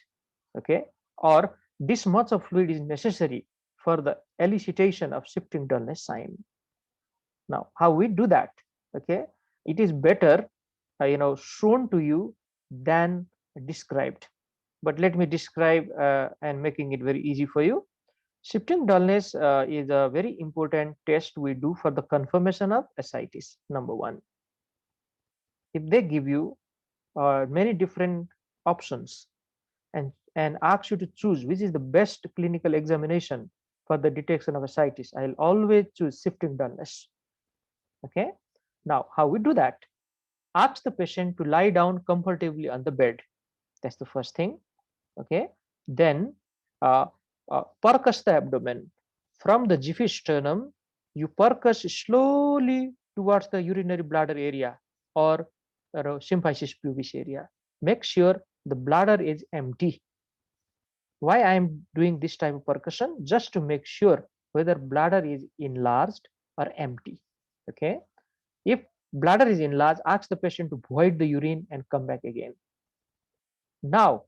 Speaker 1: okay, or this much of fluid is necessary for the elicitation of shifting dullness sign. Now, how we do that? Okay, it is better, shown to you than described. But let me describe and making it very easy for you. Shifting dullness is a very important test we do for the confirmation of ascites. Number one, if they give you many different options and ask you to choose which is the best clinical examination for the detection of ascites, I'll always choose shifting dullness. Okay, now how we do that? Ask the patient to lie down comfortably on the bed. That's the first thing. Okay, then uh, percuss the abdomen from the jiffy sternum. You percuss slowly towards the urinary bladder area or symphysis pubis area. Make sure the bladder is empty. Why I am doing this type of percussion? Just to make sure whether bladder is enlarged or empty. Okay, if bladder is enlarged, ask the patient to void the urine and come back again. Now,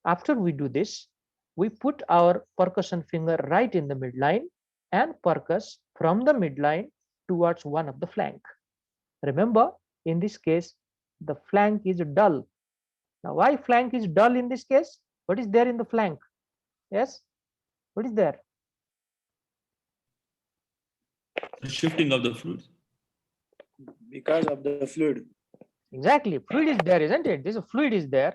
Speaker 1: after we do this, we put our percussion finger right in the midline and percuss from the midline towards one of the flank. Remember, in this case, the flank is dull. Now, why flank is dull in this case? What is there in the flank? Yes, what is there?
Speaker 2: Shifting of the fluid.
Speaker 5: Because of the fluid.
Speaker 1: Exactly, fluid is there, isn't it? This fluid is there.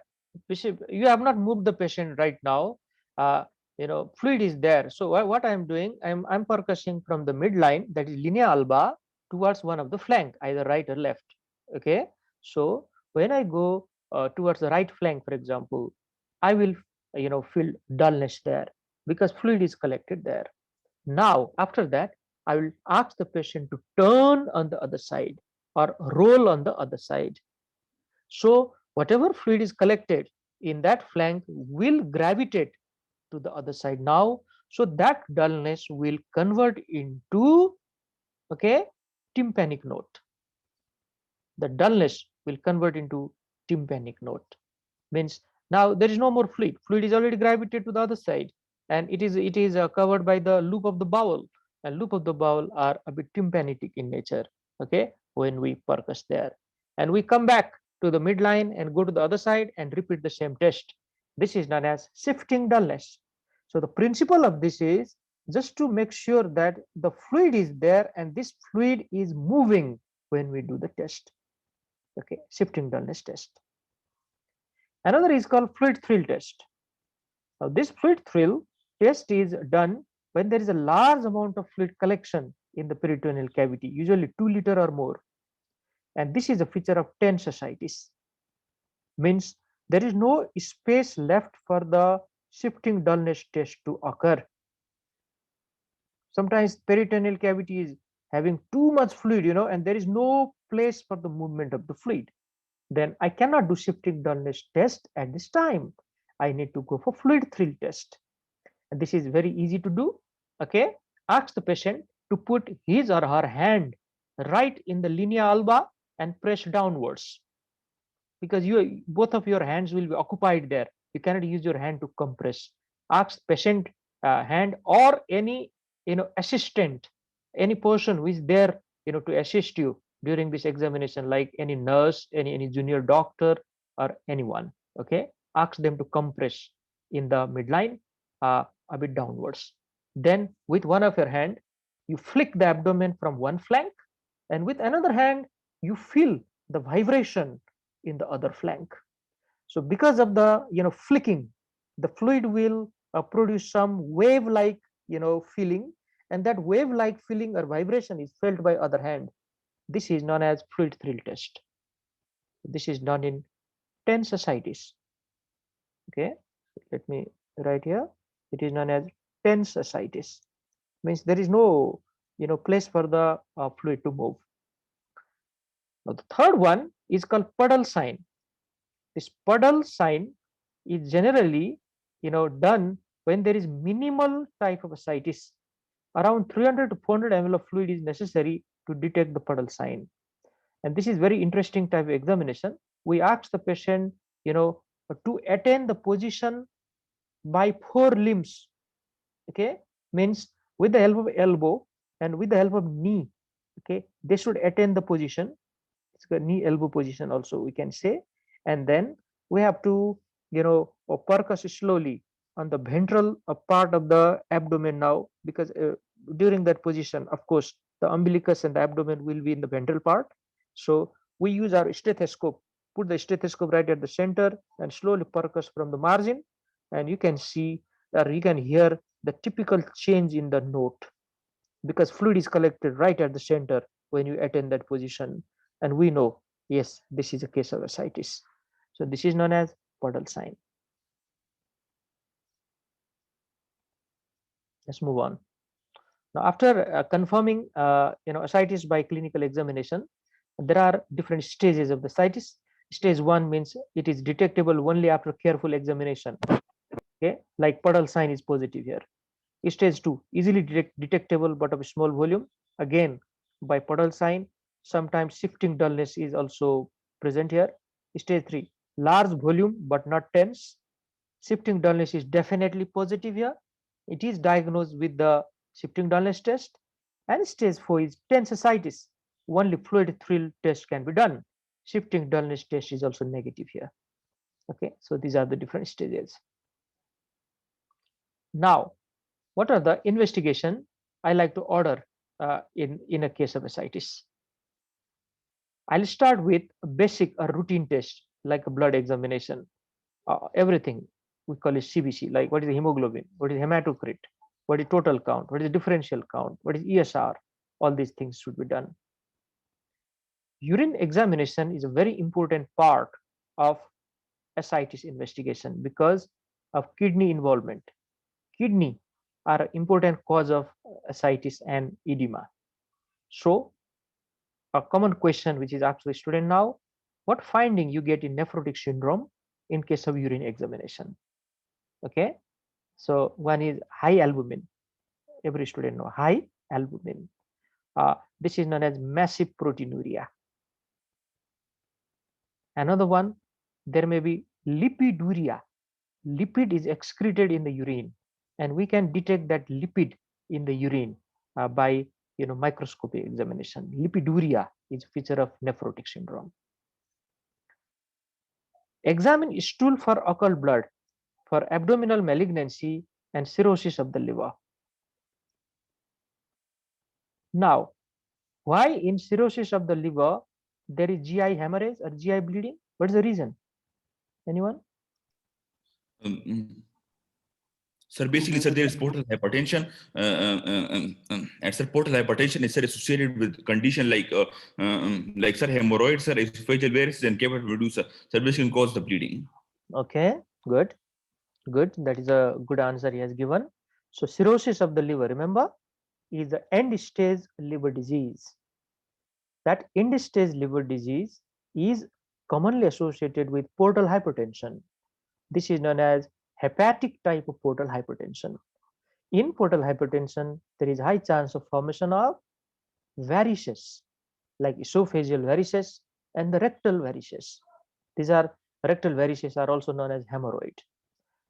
Speaker 1: You have not moved the patient right now. Fluid is there. So what I'm doing, I'm percussing from the midline, that is linea alba, towards one of the flank, either right or left. Okay, so when I go towards the right flank, for example, I will feel dullness there because fluid is collected there. Now after that, I will ask the patient to turn on the other side or roll on the other side. So whatever fluid is collected in that flank will gravitate to the other side now. So that dullness will convert into, okay, tympanic note. The dullness will convert into tympanic note. Means now there is no more fluid. Fluid is already gravitated to the other side, and it is covered by the loop of the bowel. And loop of the bowel are a bit tympanitic in nature. Okay, when we percuss there, and we come back to the midline and go to the other side and repeat the same test. This is known as shifting dullness. So the principle of this is just to make sure that the fluid is there and this fluid is moving when we do the test. Okay, shifting dullness test. Another is called fluid thrill test. Now, this fluid thrill test is done when there is a large amount of fluid collection in the peritoneal cavity, usually 2 liter or more. And this is a feature of tense ascites. Means there is no space left for the shifting dullness test to occur. Sometimes peritoneal cavity is having too much fluid, and there is no place for the movement of the fluid. Then I cannot do shifting dullness test at this time. I need to go for fluid thrill test. And this is very easy to do. Okay, ask the patient to put his or her hand right in the linea alba and press downwards, because both of your hands will be occupied there. You cannot use your hand to compress. Ask patient hand or any assistant, any person who is there to assist you during this examination, like any nurse, any junior doctor, or anyone. Okay, ask them to compress in the midline a bit downwards. Then with one of your hand, you flick the abdomen from one flank, and with another hand, you feel the vibration in the other flank. So because of the flicking, the fluid will produce some wave-like feeling, and that wave-like feeling or vibration is felt by other hand. This is known as fluid thrill test. This is done in tense ascites. Okay, let me write here. It is known as tense ascites. Means there is no place for the fluid to move. Now the third one is called puddle sign. This puddle sign is generally done when there is minimal type of ascites. Around 300 to 400 ml of fluid is necessary to detect the puddle sign. And this is very interesting type of examination. We ask the patient to attain the position by four limbs. Okay, means with the help of elbow and with the help of knee. Okay, they should attain the position. It's a knee elbow position also, we can say. And then we have to percuss slowly on the ventral part of the abdomen now, because during that position, of course, the umbilicus and the abdomen will be in the ventral part. So we use our stethoscope, put the stethoscope right at the center and slowly percuss from the margin, and you can see, or you can hear the typical change in the note, because fluid is collected right at the center when you attain that position, and we know, yes, this is a case of ascites. So this is known as puddle sign. Let's move on. Now, after confirming ascites by clinical examination, there are different stages of the ascites. Stage 1 means it is detectable only after careful examination. Okay, like puddle sign is positive here. Stage 2, easily detectable but of small volume, again by puddle sign. Sometimes shifting dullness is also present here. Stage 3, large volume but not tense. Shifting dullness is definitely positive here. It is diagnosed with the shifting dullness test. And stage 4 is tense ascites. Only fluid thrill test can be done. Shifting dullness test is also negative here. Okay, so these are the different stages. Now, what are the investigation I like to order in a case of ascites? I'll start with a basic or routine test like a blood examination. Everything we call it CBC, like what is the hemoglobin, what is hematocrit, what is total count, what is the differential count, what is ESR. All these things should be done. Urine examination is a very important part of ascites investigation because of kidney involvement. Kidney are an important cause of ascites and edema. So a common question which is asked to the student now, what finding you get in nephrotic syndrome in case of urine examination? Okay, so one is high albumin. Every student know high albumin. This is known as massive proteinuria. Another one, there may be lipiduria. Lipid is excreted in the urine, and we can detect that lipid in the urine by microscopic examination. Lipiduria is a feature of nephrotic syndrome. Examine stool for occult blood for abdominal malignancy and cirrhosis of the liver. Now, why in cirrhosis of the liver there is GI hemorrhage or GI bleeding? What is the reason? Anyone?
Speaker 2: Sir, basically, sir, there is portal hypertension. And sir, portal hypertension is sir, associated with condition like sir, hemorrhoids, sir, esophageal varices, and cavity reducer. Sir, basically cause the bleeding.
Speaker 1: Okay, good. Good. That is a good answer he has given. So cirrhosis of the liver, remember, is the end stage liver disease. That end stage liver disease is commonly associated with portal hypertension. This is known as hepatic type of portal hypertension. In portal hypertension, there is high chance of formation of varices, like esophageal varices and the rectal varices. These are rectal varices are also known as hemorrhoid.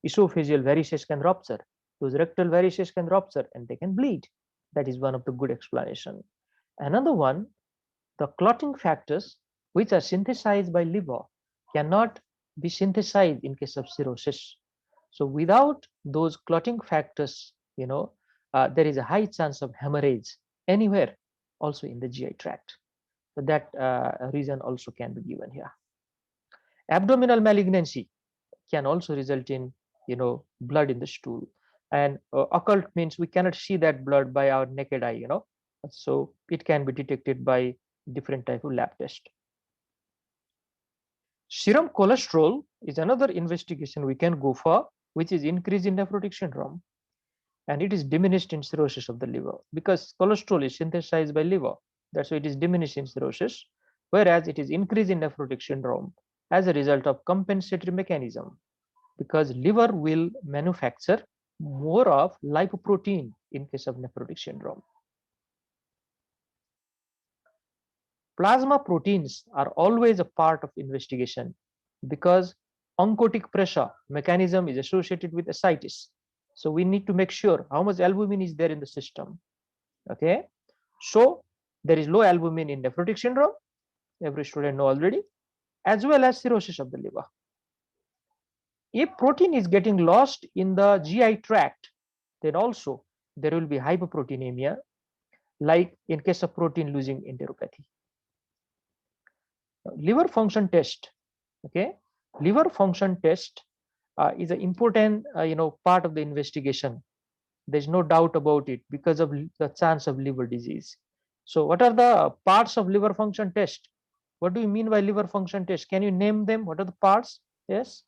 Speaker 1: Esophageal varices can rupture. Those rectal varices can rupture and they can bleed. That is one of the good explanation. Another one, the clotting factors which are synthesized by liver cannot be synthesized in case of cirrhosis. So without those clotting factors, there is a high chance of hemorrhage anywhere, also in the GI tract. So that reason also can be given here. Abdominal malignancy can also result in blood in the stool, and occult means we cannot see that blood by our naked eye, so it can be detected by different type of lab test. Serum cholesterol is another investigation we can go for, which is increase in nephrotic syndrome, and it is diminished in cirrhosis of the liver because cholesterol is synthesized by liver. That's why it is diminished in cirrhosis, whereas it is increased in nephrotic syndrome as a result of compensatory mechanism, because liver will manufacture more of lipoprotein in case of nephrotic syndrome. Plasma proteins are always a part of investigation because oncotic pressure mechanism is associated with ascites. So we need to make sure how much albumin is there in the system. Okay, so there is low albumin in nephrotic syndrome, every student know already, as well as cirrhosis of the liver. If protein is getting lost in the GI tract, then also there will be hypoproteinemia, like in case of protein losing enteropathy. Liver function test. Okay, liver function test is an important part of the investigation. There's no doubt about it because of the chance of liver disease. So what are the parts of liver function test? What do you mean by liver function test? Can you name them? What are the parts? Yes.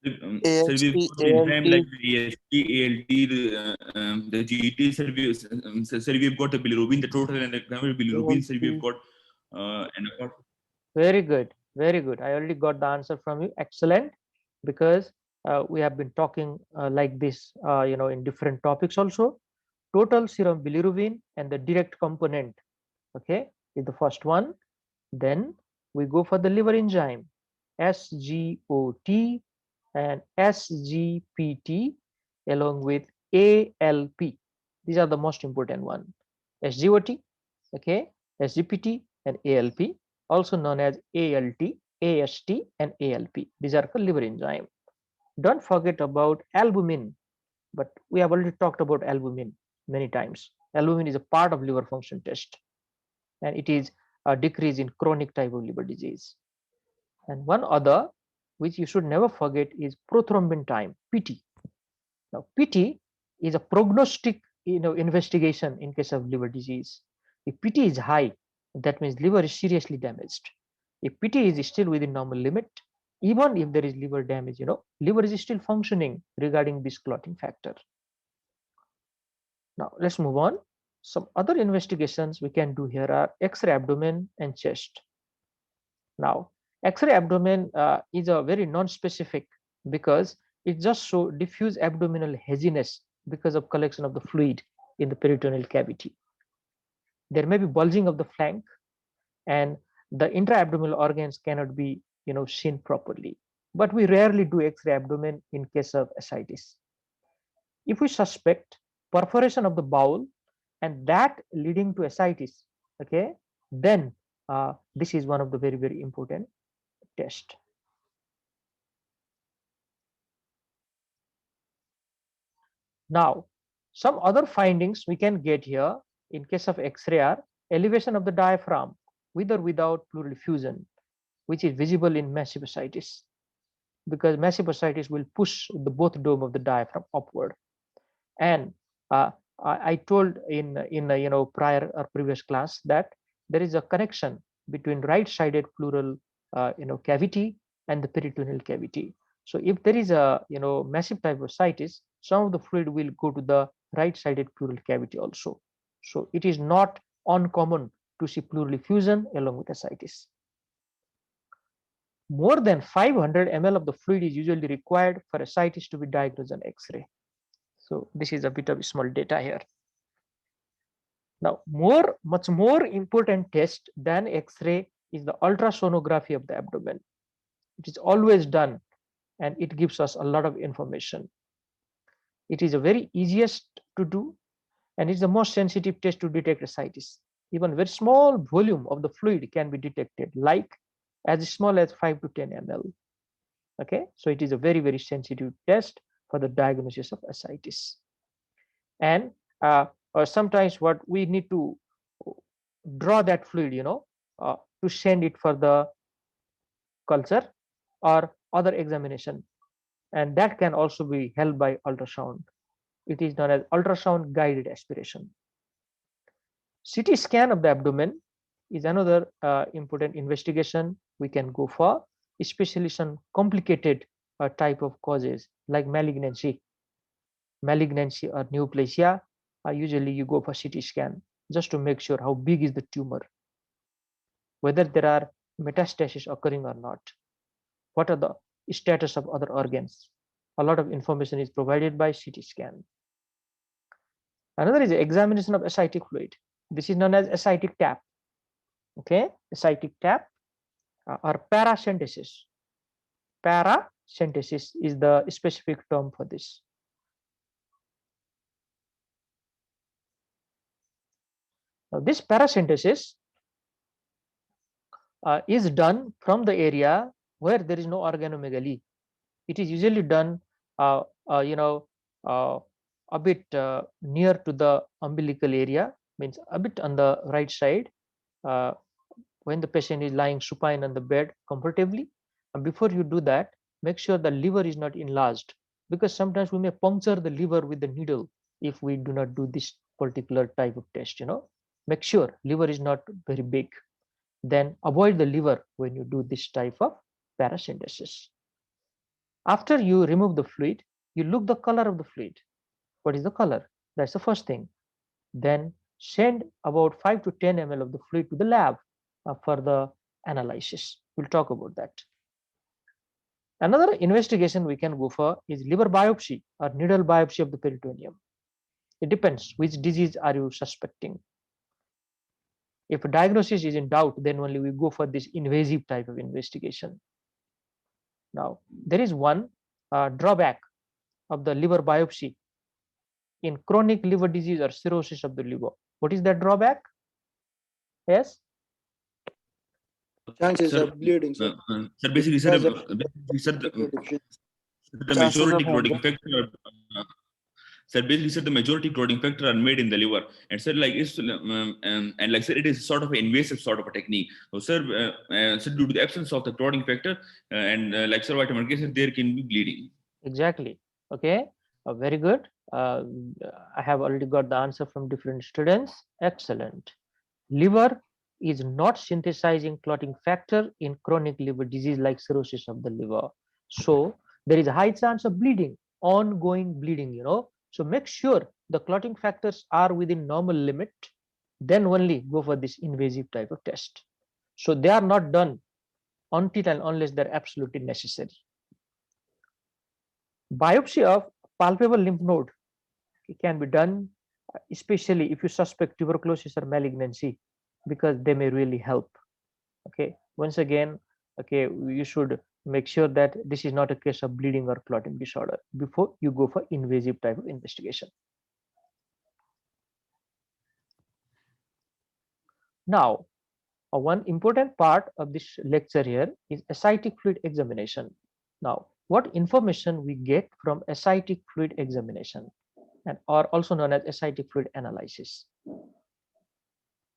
Speaker 2: Sir, we've
Speaker 4: AST,
Speaker 2: got the enzyme like
Speaker 4: ALT,
Speaker 2: the AST, the GT, sir, sir, we've got the bilirubin, the total and the bilirubin, sir, we've got, and apart.
Speaker 1: Very good, very good. I already got the answer from you. Excellent, because we have been talking like this, in different topics also. Total serum bilirubin and the direct component, okay, is the first one. Then we go for the liver enzyme, SGOT and SGPT along with ALP. These are the most important one. SGOT, okay, SGPT and ALP, also known as ALT, AST and ALP. These are called liver enzyme. Don't forget about albumin, but we have already talked about albumin many times. Albumin is a part of liver function test, and it is a decrease in chronic type of liver disease. And one other which you should never forget is prothrombin time, PT. Now PT is a prognostic investigation in case of liver disease. If PT is high, that means liver is seriously damaged. If PT is still within normal limit, even if there is liver damage, liver is still functioning regarding this clotting factor. Now let's move on. Some other investigations we can do here are X-ray abdomen and chest. Now X-ray abdomen is a very non-specific because it just shows diffuse abdominal haziness because of collection of the fluid in the peritoneal cavity. There may be bulging of the flank, and the intra-abdominal organs cannot be seen properly. But we rarely do X-ray abdomen in case of ascites. If we suspect perforation of the bowel and that leading to ascites, okay, then this is one of the very, very important test. Now, some other findings we can get here in case of X-ray are elevation of the diaphragm with or without pleural effusion, which is visible in massive ascites, because massive ascites will push the both dome of the diaphragm upward. And I told in prior or previous class that there is a connection between right-sided pleural cavity and the peritoneal cavity. So if there is a massive type of ascites, some of the fluid will go to the right-sided pleural cavity also. So it is not uncommon to see pleural effusion along with ascites. More than 500 ml of the fluid is usually required for ascites to be diagnosed on X-ray. So this is a bit of small data here. Now, much more important test than X-ray is the ultrasonography of the abdomen. It is always done and it gives us a lot of information. It is the very easiest to do and it's the most sensitive test to detect ascites. Even very small volume of the fluid can be detected, like as small as 5 to 10 ml. Okay, so it is a very, very sensitive test for the diagnosis of ascites. And sometimes what we need to draw that fluid, to send it for the culture or other examination, and that can also be held by ultrasound. It is known as ultrasound guided aspiration. CT scan of the abdomen is another important investigation we can go for, especially some complicated type of causes like malignancy or neoplasia. Usually you go for CT scan just to make sure how big is the tumor, whether there are metastases occurring or not, what are the status of other organs. A lot of information is provided by CT scan. Another is the examination of ascitic fluid. This is known as ascitic tap. Okay, ascitic tap or paracentesis. Paracentesis is the specific term for this. Now, this paracentesis is done from the area where there is no organomegaly. It is usually done, a bit near to the umbilical area, means a bit on the right side, when the patient is lying supine on the bed comfortably. And before you do that, make sure the liver is not enlarged, because sometimes we may puncture the liver with the needle if we do not do this particular type of test. Make sure liver is not very big. Then avoid the liver when you do this type of paracentesis. After you remove the fluid, you look the color of the fluid. What is the color? That's the first thing. Then send about 5 to 10 ml of the fluid to the lab for the analysis. We'll talk about that. Another investigation we can go for is liver biopsy or needle biopsy of the peritoneum. It depends which disease are you suspecting. If a diagnosis is in doubt, then only we go for this invasive type of investigation. Now, there is one drawback of the liver biopsy in chronic liver disease or cirrhosis of the liver. What is that drawback? Yes?
Speaker 5: Chances
Speaker 2: Sir,
Speaker 5: of bleeding, sir.
Speaker 2: sir, basically, sir,
Speaker 5: Because of
Speaker 2: sir,
Speaker 5: deficiency.
Speaker 2: the
Speaker 4: Chances
Speaker 2: majority
Speaker 4: of
Speaker 2: clotting factor, sir, basically, sir, the majority clotting factor are made in the liver, and sir, like it's and like sir, it is sort of an invasive sort of a technique. So, sir, due to the absence of the clotting factor, and like sir, vitamin K, sir, there can be bleeding.
Speaker 1: Exactly. Okay. Very good. I have already got the answer from different students. Excellent. Liver is not synthesizing clotting factor in chronic liver disease like cirrhosis of the liver. So there is a high chance of bleeding, ongoing bleeding. So make sure the clotting factors are within normal limit. Then only go for this invasive type of test. So they are not done until and unless they're absolutely necessary. Biopsy of palpable lymph node can be done, especially if you suspect tuberculosis or malignancy, because they may really help. Okay, once again, okay, you should make sure that this is not a case of bleeding or clotting disorder before you go for invasive type of investigation. Now, one important part of this lecture here is ascitic fluid examination. Now, what information we get from ascitic fluid examination, and are also known as ascitic fluid analysis.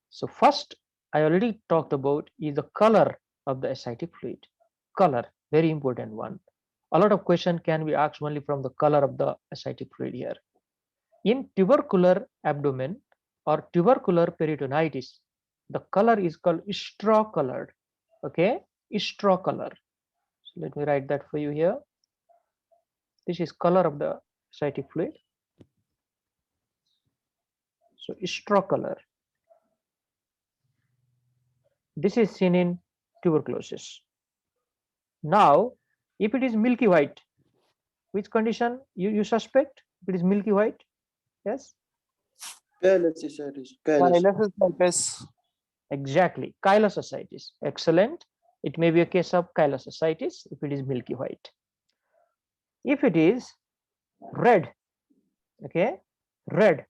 Speaker 1: So first, I already talked about is the color of the ascitic fluid. Color, very important one. A lot of question can be asked only from the color of the ascitic fluid here. In tubercular abdomen or tubercular peritonitis, the color is called straw colored. Okay, straw color. So let me write that for you here. This is color of the ascitic fluid. So straw color. This is seen in tuberculosis. Now, if it is milky white, which condition you suspect? If it is milky white, yes?
Speaker 5: Paralysis, sir. Is paralysis.
Speaker 4: Paralysis like this.
Speaker 1: Exactly, chylous ascites. Excellent. It may be a case of chylous ascites if it is milky white. If it is red, okay, red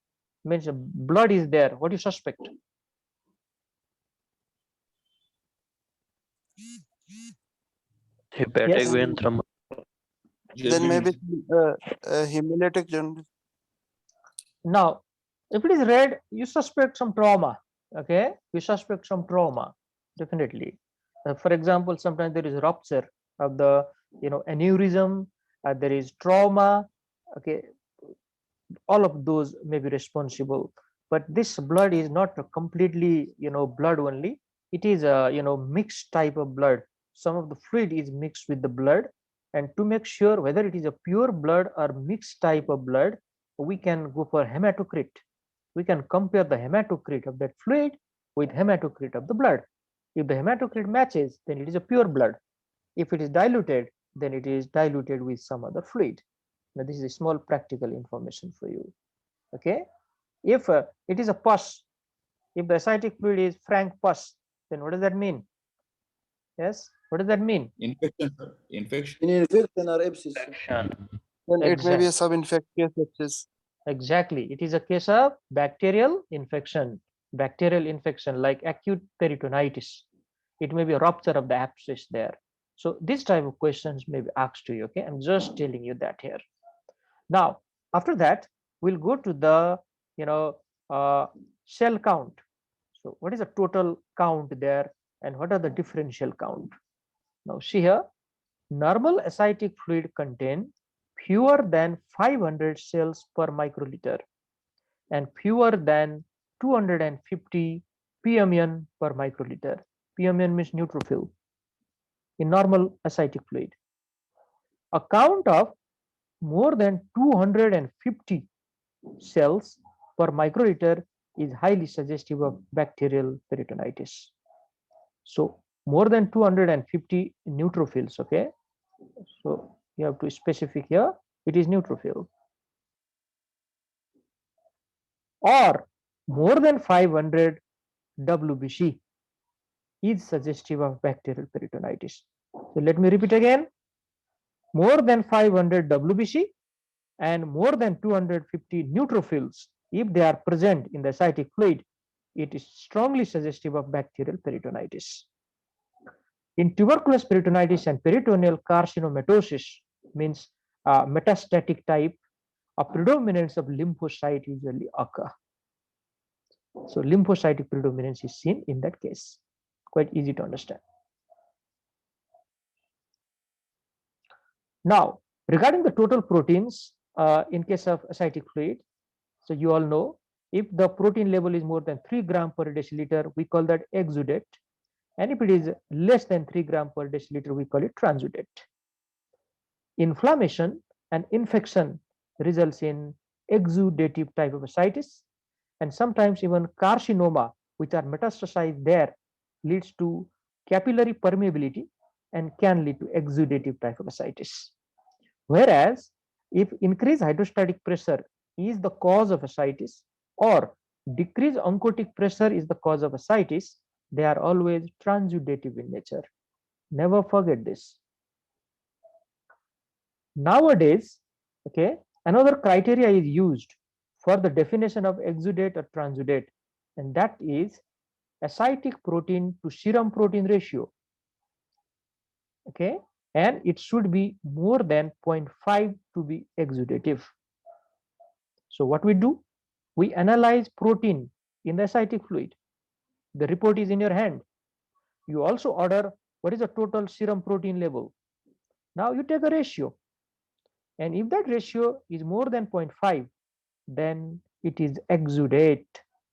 Speaker 1: means blood is there. What do you suspect?
Speaker 3: Hepatic
Speaker 1: Yes.
Speaker 3: vein thrombosis.
Speaker 4: Then maybe
Speaker 2: Germination.
Speaker 4: hemolytic jaundice.
Speaker 1: Now, if it is red, you suspect some trauma. Okay, you suspect some trauma, definitely. For example, sometimes there is rupture of the aneurysm. There is trauma. Okay, all of those may be responsible. But this blood is not a completely blood only. It is a mixed type of blood. Some of the fluid is mixed with the blood, and to make sure whether it is a pure blood or mixed type of blood, we can go for hematocrit. We can compare the hematocrit of that fluid with hematocrit of the blood. If the hematocrit matches, then it is a pure blood. If it is diluted, then it is diluted with some other fluid. Now this is a small practical information for you. Okay, if it is a pus, if the ascitic fluid is frank pus, then what does that mean? Yes, what does that mean?
Speaker 2: Infection, sir. Infection.
Speaker 5: In infection or abscess.
Speaker 4: Then it may be a
Speaker 1: Exact,
Speaker 4: sub-infectious sepsis.
Speaker 1: exactly. It is a case of bacterial infection like acute peritonitis. It may be a rupture of the abscess there. So this type of questions may be asked to you. Okay, I'm just telling you that here. Now, after that, we'll go to the cell count. So what is the total count there, and what are the differential count? Now see here, normal ascitic fluid contain fewer than 500 cells per microliter and fewer than 250 ppm per microliter. Ppm means neutrophil in normal ascitic fluid. A count of more than 250 cells per microliter is highly suggestive of bacterial peritonitis. So more than 250 neutrophils. Okay, so you have to specific here, it is neutrophil, or more than 500 WBC is suggestive of bacterial peritonitis. So let me repeat again, more than 500 WBC and more than 250 neutrophils, if they are present in the ascitic fluid, it is strongly suggestive of bacterial peritonitis. In tuberculous peritonitis and peritoneal carcinomatosis, means metastatic type, a predominance of lymphocyte usually occur. So lymphocytic predominance is seen in that case. Quite easy to understand. Now, regarding the total proteins in case of ascitic fluid, so you all know, if the protein level is more than 3 gram per deciliter, we call that exudate. And if it is less than 3 gram per deciliter, we call it transudate. Inflammation and infection results in exudative type of ascites, and sometimes even carcinoma, which are metastasized there, leads to capillary permeability and can lead to exudative type of ascites. Whereas if increased hydrostatic pressure is the cause of ascites, or decreased oncotic pressure is the cause of ascites, they are always transudative in nature. Never forget this. Nowadays, okay, another criteria is used for the definition of exudate or transudate, and that is ascitic protein to serum protein ratio. Okay, and it should be more than 0.5 to be exudative. So what we do, we analyze protein in the ascitic fluid. The report is in your hand. You also order what is the total serum protein level. Now you take a ratio, and if that ratio is more than 0.5, then it is exudate,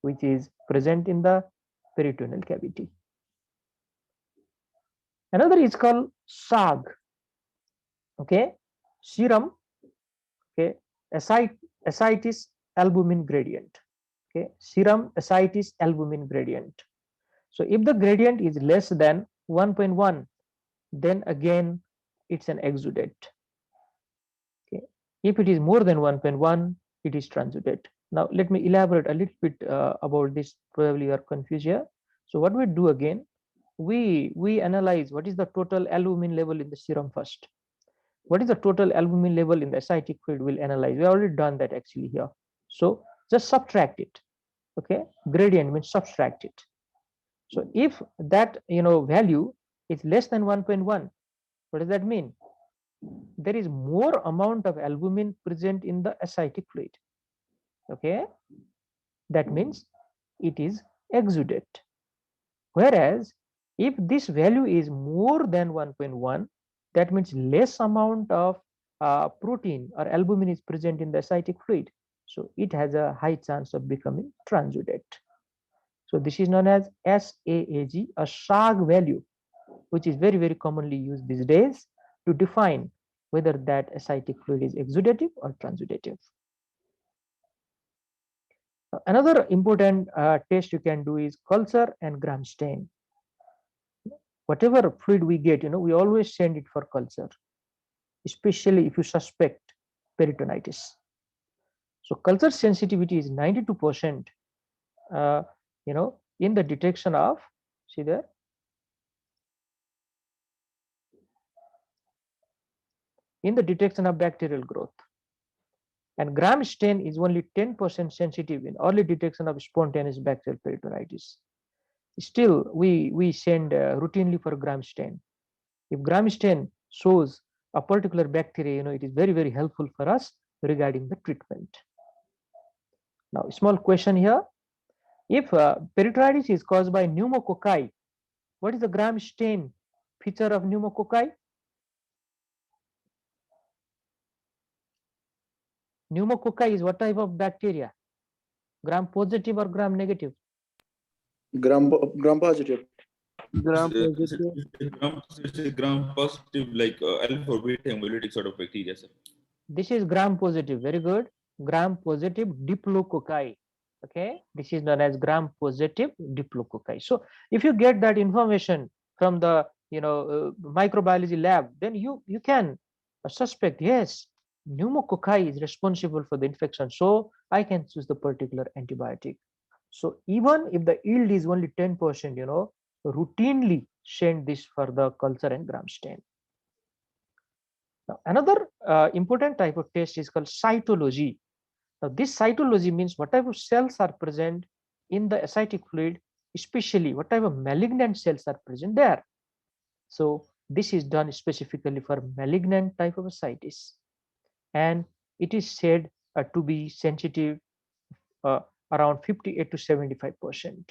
Speaker 1: which is present in the peritoneal cavity. Another is called SAG. Okay, serum, okay, ascites albumin gradient. Okay, serum ascites albumin gradient. So if the gradient is less than 1.1, then again it's an exudate. Okay, if it is more than 1.1, it is transudate. Now let me elaborate a little bit about this. Probably you are confused here. So what we do again, we analyze what is the total albumin level in the serum first. What is the total albumin level in the ascitic fluid? We'll analyze. We already done that actually here. So just subtract it. Okay, gradient means subtract it. So if that value is less than 1.1, what does that mean? There is more amount of albumin present in the ascitic fluid. Okay, that means it is exudate. Whereas if this value is more than 1.1, that means less amount of protein or albumin is present in the ascitic fluid. So it has a high chance of becoming transudate. So this is known as SAAG, a SAG value, which is very, very commonly used these days to define whether that ascitic fluid is exudative or transudative. Another important test you can do is culture and gram stain. Whatever fluid we get, we always send it for culture, especially if you suspect peritonitis. So culture sensitivity is 92%, in the detection of, see there, in the detection of bacterial growth. And gram stain is only 10% sensitive in early detection of spontaneous bacterial peritonitis. Still, we send routinely for gram stain. If gram stain shows a particular bacteria, it is very, very helpful for us regarding the treatment. Now, a small question here. If peritonitis is caused by pneumococci, what is the gram stain feature of pneumococci? Pneumococci is what type of bacteria? Gram positive or gram negative?
Speaker 5: Gram positive.
Speaker 4: Gram
Speaker 2: It's
Speaker 4: positive.
Speaker 2: it's a gram positive, like alpha beta hemolytic sort of bacteria, sir.
Speaker 1: This is gram positive. Very good. Gram positive diplococci. Okay, this is known as gram positive diplococci. So if you get that information from the microbiology lab, then you can suspect, yes, pneumococci is responsible for the infection, so I can choose the particular antibiotic. So even if the yield is only 10%, routinely send this for the culture and gram stain. Now, another important type of test is called cytology. Now, this cytology means what type of cells are present in the ascitic fluid, especially what type of malignant cells are present there. So this is done specifically for malignant type of ascites, and it is said to be sensitive around 58 to 75%.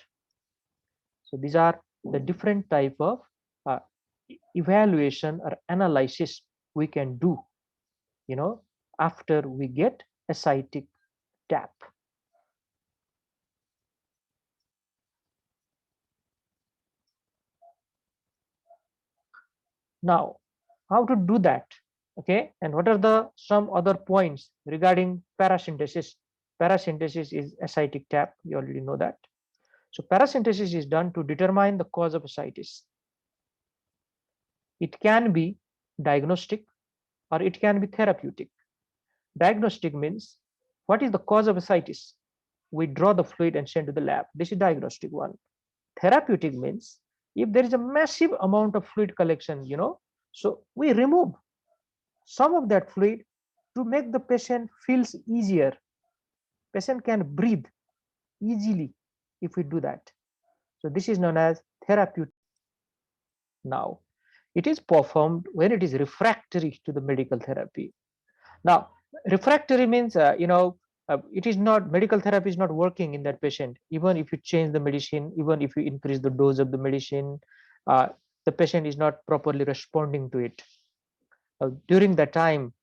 Speaker 1: So these are the different type of evaluation or analysis we can do, after we get ascitic tap. Now, how to do that? Okay, and what are the some other points regarding parasynthesis? Parasynthesis is ascitic tap. You already know that. So parasynthesis is done to determine the cause of ascites. It can be diagnostic or it can be therapeutic. Diagnostic means what is the cause of ascites? We draw the fluid and send to the lab. This is diagnostic one. Therapeutic means if there is a massive amount of fluid collection, so we remove some of that fluid to make the patient feels easier. Patient can breathe easily if we do that. So this is known as therapeutic. Now, it is performed when it is refractory to the medical therapy. Now, refractory means, it is not, medical therapy is not working in that patient. Even if you change the medicine, even if you increase the dose of the medicine, the patient is not properly responding to it. During that time,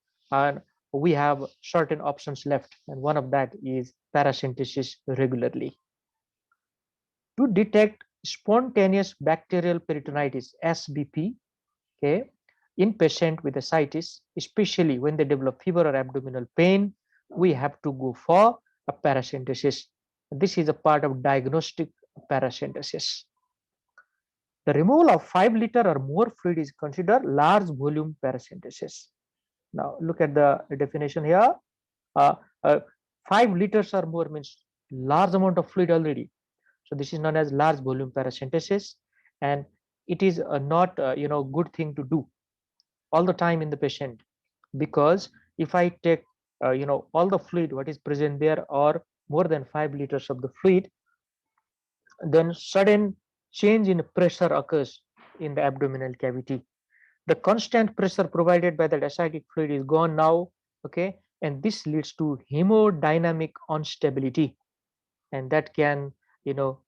Speaker 1: we have certain options left, and one of that is parasynthesis regularly. To detect spontaneous bacterial peritonitis, SBP, okay, in patient with ascites, especially when they develop fever or abdominal pain, we have to go for a parasynthesis. This is a part of diagnostic parasynthesis. The removal of 5 liter or more fluid is considered large volume parasynthesis. Now look at the definition here. uh, 5 liters or more means large amount of fluid already. So So this is known as large volume paracentesis, and it is not good thing to do all the time in the patient, because if I take all the fluid what is present there, or more than 5 liters of the fluid, then sudden change in pressure occurs in the abdominal cavity. The constant pressure provided by the ascitic fluid is gone now, okay, and this leads to hemodynamic instability, and that can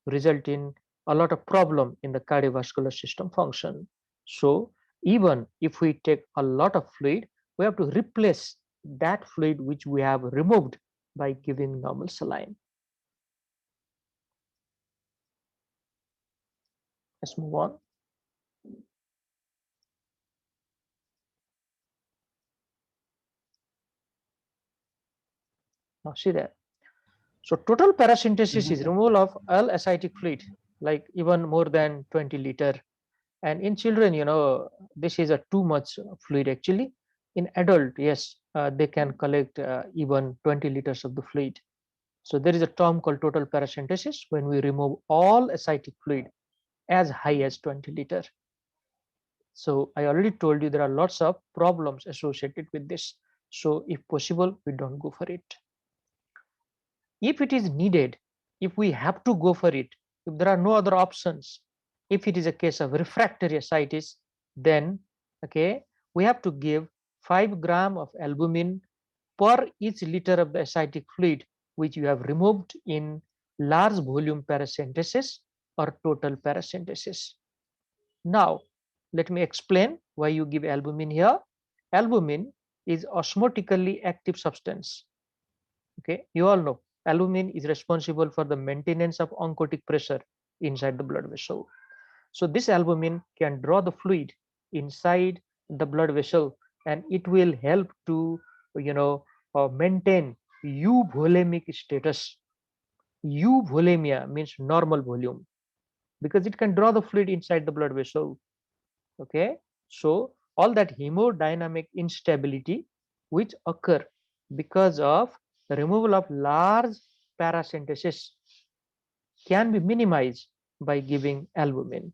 Speaker 1: result in a lot of problem in the cardiovascular system function. So even if we take a lot of fluid, we have to replace that fluid which we have removed by giving normal saline. Let's move on. Now see that. So total paracentesis is removal of all ascitic fluid, like even more than 20 liter. And in children, this is a too much fluid actually. In adult, yes, they can collect even 20 liters of the fluid. So there is a term called total paracentesis when we remove all ascitic fluid as high as 20 liter. So I already told you there are lots of problems associated with this. So if possible, we don't go for it. If it is needed, if we have to go for it, if there are no other options, if it is a case of refractory ascites, then okay, we have to give 5 gram of albumin per each liter of the ascitic fluid which you have removed in large volume paracentesis or total paracentesis. Now let me explain why you give albumin here. Albumin is osmotically active substance. Okay, you all know albumin is responsible for the maintenance of oncotic pressure inside the blood vessel. So this albumin can draw the fluid inside the blood vessel, and it will help to maintain euvolemic status. Euvolemia means normal volume, because it can draw the fluid inside the blood vessel. Okay, so all that hemodynamic instability which occur because of the removal of large paracentesis can be minimized by giving albumin.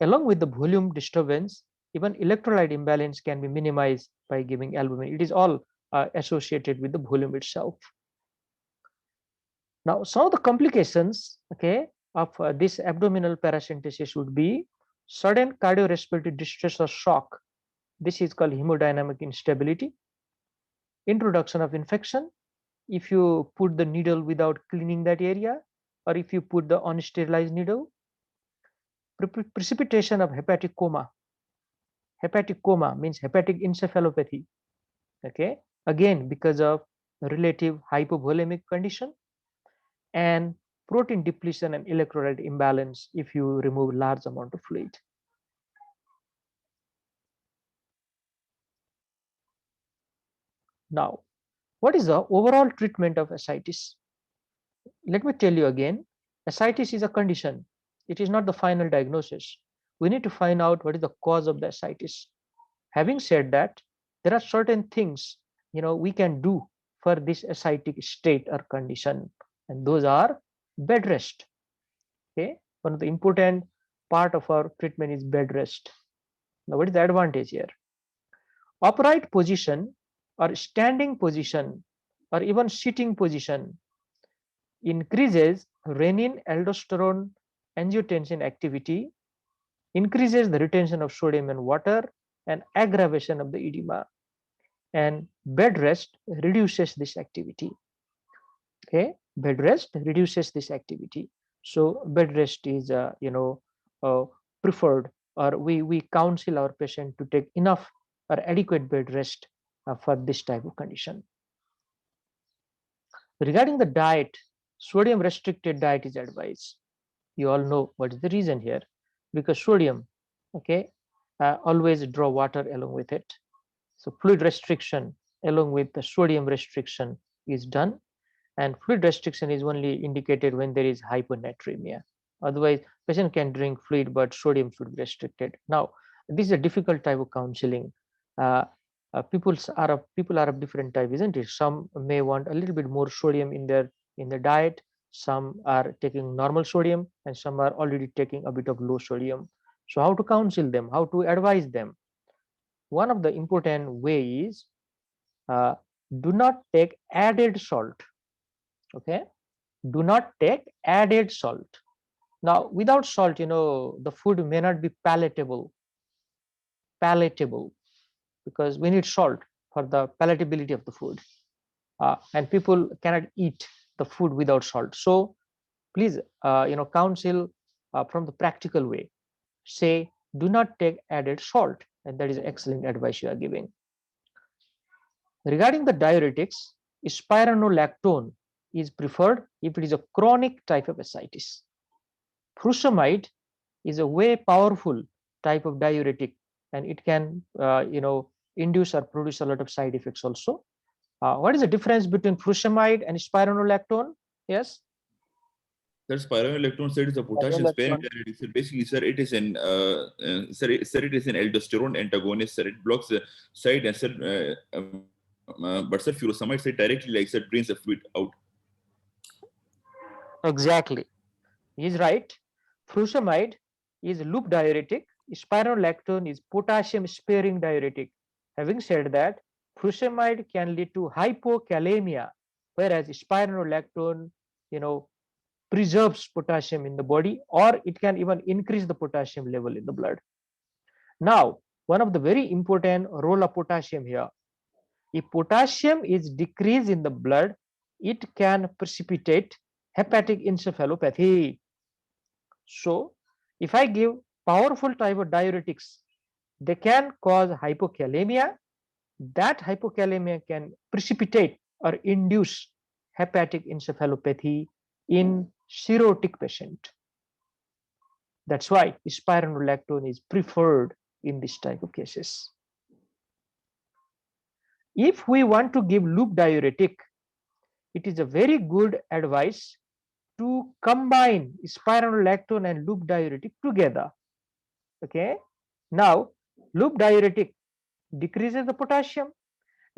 Speaker 1: Along with the volume disturbance, even electrolyte imbalance can be minimized by giving albumin. It is all associated with the volume itself. Now, some of the complications, okay, of this abdominal paracentesis would be sudden cardiorespiratory distress or shock. This is called hemodynamic instability. Introduction of infection, if you put the needle without cleaning that area, or if you put the unsterilized needle. Precipitation of hepatic coma. Hepatic coma means hepatic encephalopathy. Okay, again because of relative hypovolemic condition, and protein depletion and electrolyte imbalance if you remove large amount of fluid. Now, what is the overall treatment of ascites? Let me tell you again, ascites is a condition. It is not the final diagnosis. We need to find out what is the cause of the ascites. Having said that, there are certain things we can do for this ascitic state or condition, and those are bed rest. Okay, one of the important part of our treatment is bed rest. Now, what is the advantage here? Upright position or standing position or even sitting position increases renin, aldosterone, angiotensin activity, increases the retention of sodium and water, and aggravation of the edema. And bed rest reduces this activity. Okay, bed rest reduces this activity. So bed rest is preferred, or we counsel our patient to take enough or adequate bed rest for this type of condition. Regarding the diet, sodium restricted diet is advised. You all know what is the reason here, because sodium, okay, always draw water along with it. So fluid restriction along with the sodium restriction is done, and fluid restriction is only indicated when there is hyponatremia. Otherwise, patient can drink fluid, but sodium should be restricted. Now, this is a difficult type of counseling. People are of different type, isn't it? Some may want a little bit more sodium in their diet. some are taking normal sodium, and some are already taking a bit of low sodium. So how to counsel them, how to advise them? One of the important way is do not take added salt. Okay, do not take added salt. Now, without salt, the food may not be palatable, because we need salt for the palatability of the food, and people cannot eat the food without salt. So please, counsel from the practical way. Say, do not take added salt, and that is excellent advice you are giving. Regarding the diuretics, spironolactone is preferred if it is a chronic type of ascites. Furosemide is a way powerful type of diuretic, and it can induce or produce a lot of side effects also. What is the difference between furosemide and spironolactone? Yes.
Speaker 2: That spironolactone, sir, is a potassium sparing diuretic. So basically, sir, it is an it is an aldosterone antagonist. Sir, it blocks the side, and sir, but sir, furosemide, sir, directly, like, sir, drains the fluid out.
Speaker 1: Exactly, he's right. Furosemide is loop diuretic. Spironolactone is potassium sparing diuretic. Having said that, furosemide can lead to hypokalemia, whereas spironolactone, preserves potassium in the body, or it can even increase the potassium level in the blood. Now, one of the very important role of potassium here, if potassium is decreased in the blood, it can precipitate hepatic encephalopathy. So if I give powerful type of diuretics, they can cause hypokalemia. That hypokalemia can precipitate or induce hepatic encephalopathy in cirrhotic patient. That's why spironolactone is preferred in this type of cases. If we want to give loop diuretic, it is a very good advice to combine spironolactone and loop diuretic together. Okay. Now, loop diuretic decreases the potassium.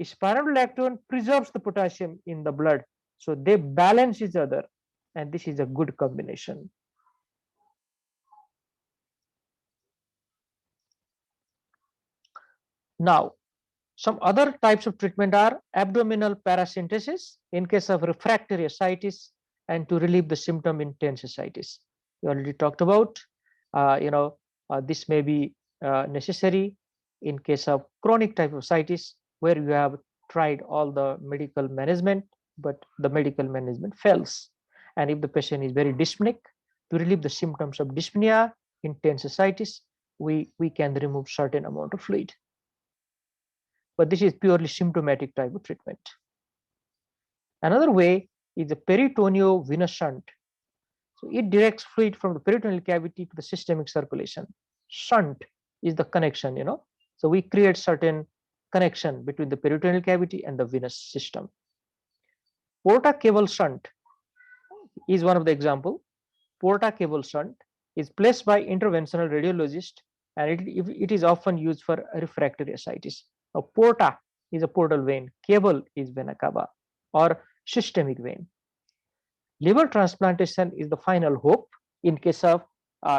Speaker 1: Spironolactone preserves the potassium in the blood. So they balance each other, and this is a good combination. Now, some other types of treatment are abdominal paracentesis in case of refractory ascites and to relieve the symptom in tense ascites. We already talked about, this may be necessary in case of chronic type of ascites where you have tried all the medical management, but the medical management fails. And if the patient is very dyspneic, to relieve the symptoms of dyspnea in tense ascites, we can remove certain amount of fluid. But this is purely symptomatic type of treatment. Another way is the peritoneovenous shunt. So it directs fluid from the peritoneal cavity to the systemic circulation. Shunt is the connection, So we create certain connection between the peritoneal cavity and the venous system. Porta cable shunt is one of the example. Porta cable shunt is placed by interventional radiologist, and it is often used for refractory ascites. Now, porta is a portal vein, cable is vena cava or systemic vein. Liver transplantation is the final hope in case of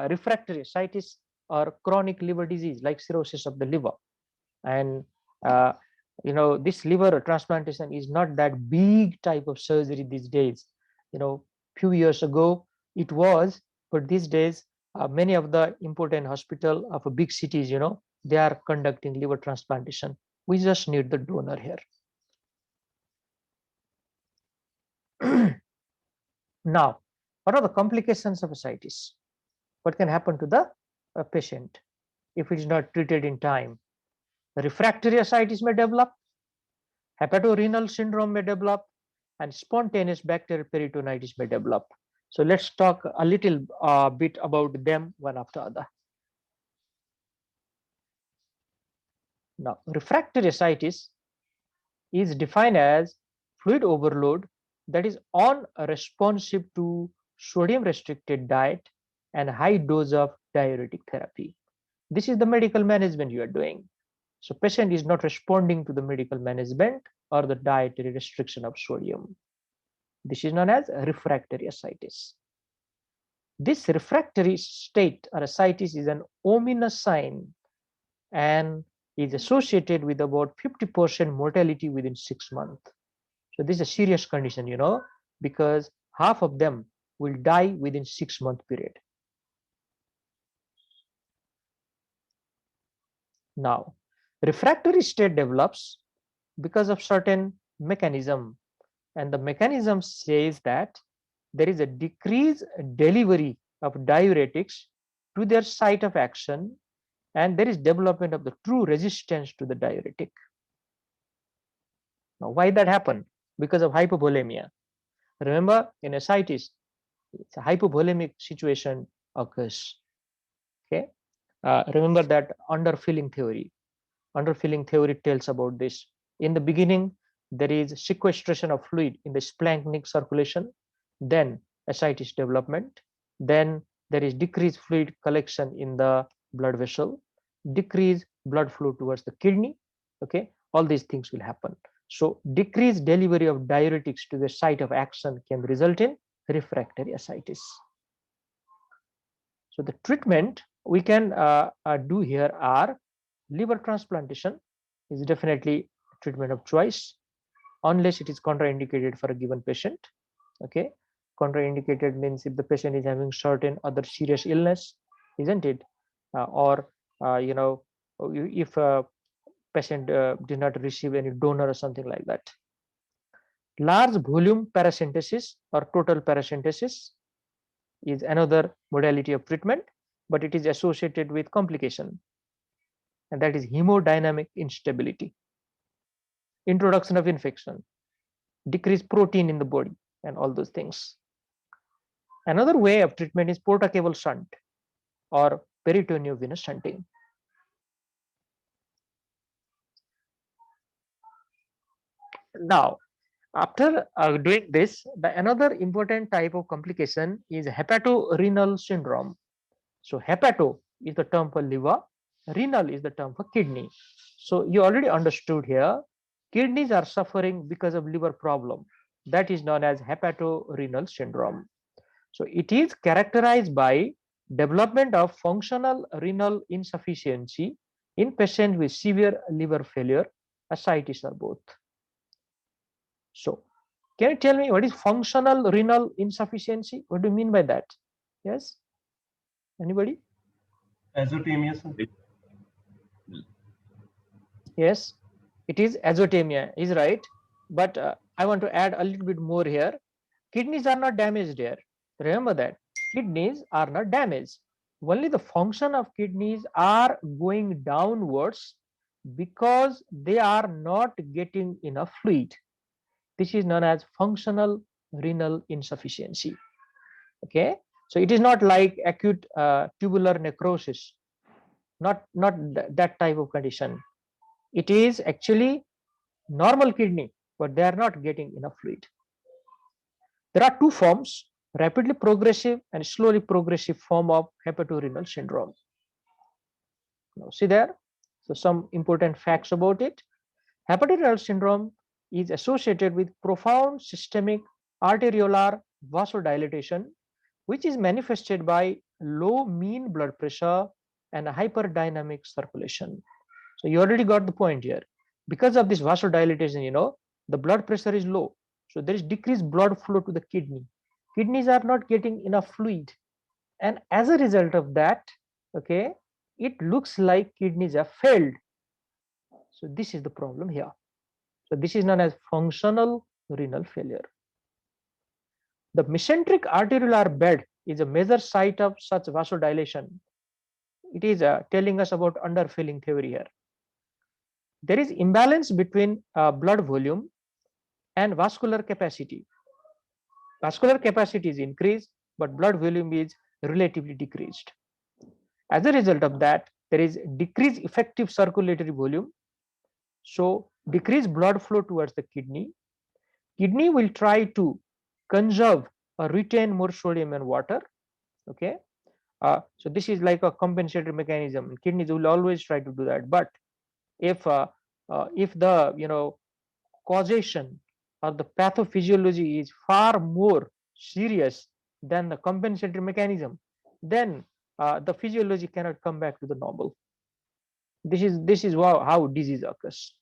Speaker 1: refractory ascites or chronic liver disease like cirrhosis of the liver. And this liver transplantation is not that big type of surgery these days. Few years ago it was, but these days many of the important hospital of big cities, they are conducting liver transplantation. We just need the donor here. Now, what are the complications of ascites? What can happen to the patient if it is not treated in time? Refractory ascites may develop, hepatorenal syndrome may develop, and spontaneous bacterial peritonitis may develop. So let's talk a little bit about them one after other. Now, refractory ascites is defined as fluid overload that is unresponsive to sodium restricted diet and high dose of diuretic therapy. This is the medical management you are doing. So patient is not responding to the medical management or the dietary restriction of sodium. This is known as refractory ascites. This refractory state or ascites is an ominous sign and is associated with about 50% mortality within 6 months. So this is a serious condition, because half of them will die within 6-month period. Now, refractory state develops because of certain mechanism, and the mechanism says that there is a decreased delivery of diuretics to their site of action, and there is development of the true resistance to the diuretic. Now, why that happen? Because of hypovolemia. Remember, in ascites, it's a hypovolemic situation occurs. Okay, remember that underfilling theory. Underfilling theory tells about this. In the beginning, there is sequestration of fluid in the splanchnic circulation, then ascites development, then there is decreased fluid collection in the blood vessel, decreased blood flow towards the kidney. Okay, all these things will happen. So decreased delivery of diuretics to the site of action can result in refractory ascites. So the treatment we can do here are liver transplantation is definitely treatment of choice unless it is contraindicated for a given patient. Okay, contraindicated means if the patient is having certain other serious illness, isn't it? Or if a patient did not receive any donor or something like that. Large volume paracentesis or total paracentesis is another modality of treatment, but it is associated with complication, and that is hemodynamic instability, introduction of infection, decreased protein in the body, and all those things. Another way of treatment is portacable shunt or peritoneovenous shunting. Now, after doing this, another important type of complication is hepatorenal syndrome. So hepato is the term for liver, renal is the term for kidney. So you already understood here, kidneys are suffering because of liver problem. That is known as hepatorenal syndrome. So it is characterized by development of functional renal insufficiency in patients with severe liver failure, ascites or both. So can you tell me what is functional renal insufficiency? What do you mean by that? Yes? Anybody?
Speaker 6: Azotemia, sir.
Speaker 1: Yes, it is azotemia, is right. But I want to add a little bit more here. Kidneys are not damaged here. Remember that. Kidneys are not damaged. Only the function of kidneys are going downwards because they are not getting enough fluid. This is known as functional renal insufficiency. Okay, so it is not like acute tubular necrosis, not that type of condition. It is actually normal kidney, but they are not getting enough fluid. There are two forms, rapidly progressive and slowly progressive form of hepatorenal syndrome. Now see there, so some important facts about it. Hepatorenal syndrome is associated with profound systemic arteriolar vasodilation, which is manifested by low mean blood pressure and hyperdynamic circulation. So you already got the point here. Because of this vasodilation, the blood pressure is low. So there is decreased blood flow to the kidney. Kidneys are not getting enough fluid. And as a result of that, okay, it looks like kidneys have failed. So this is the problem here. So this is known as functional renal failure. The mesenteric arteriolar bed is a major site of such vasodilation. It is telling us about underfilling theory here. There is imbalance between blood volume and vascular capacity. Vascular capacity is increased, but blood volume is relatively decreased. As a result of that, there is decreased effective circulatory volume. So decreased blood flow towards the kidney. Kidney will try to conserve or retain more sodium and water. Okay, so this is like a compensatory mechanism. Kidneys will always try to do that. But if the causation or the pathophysiology is far more serious than the compensatory mechanism, then the physiology cannot come back to the normal. This is how disease occurs.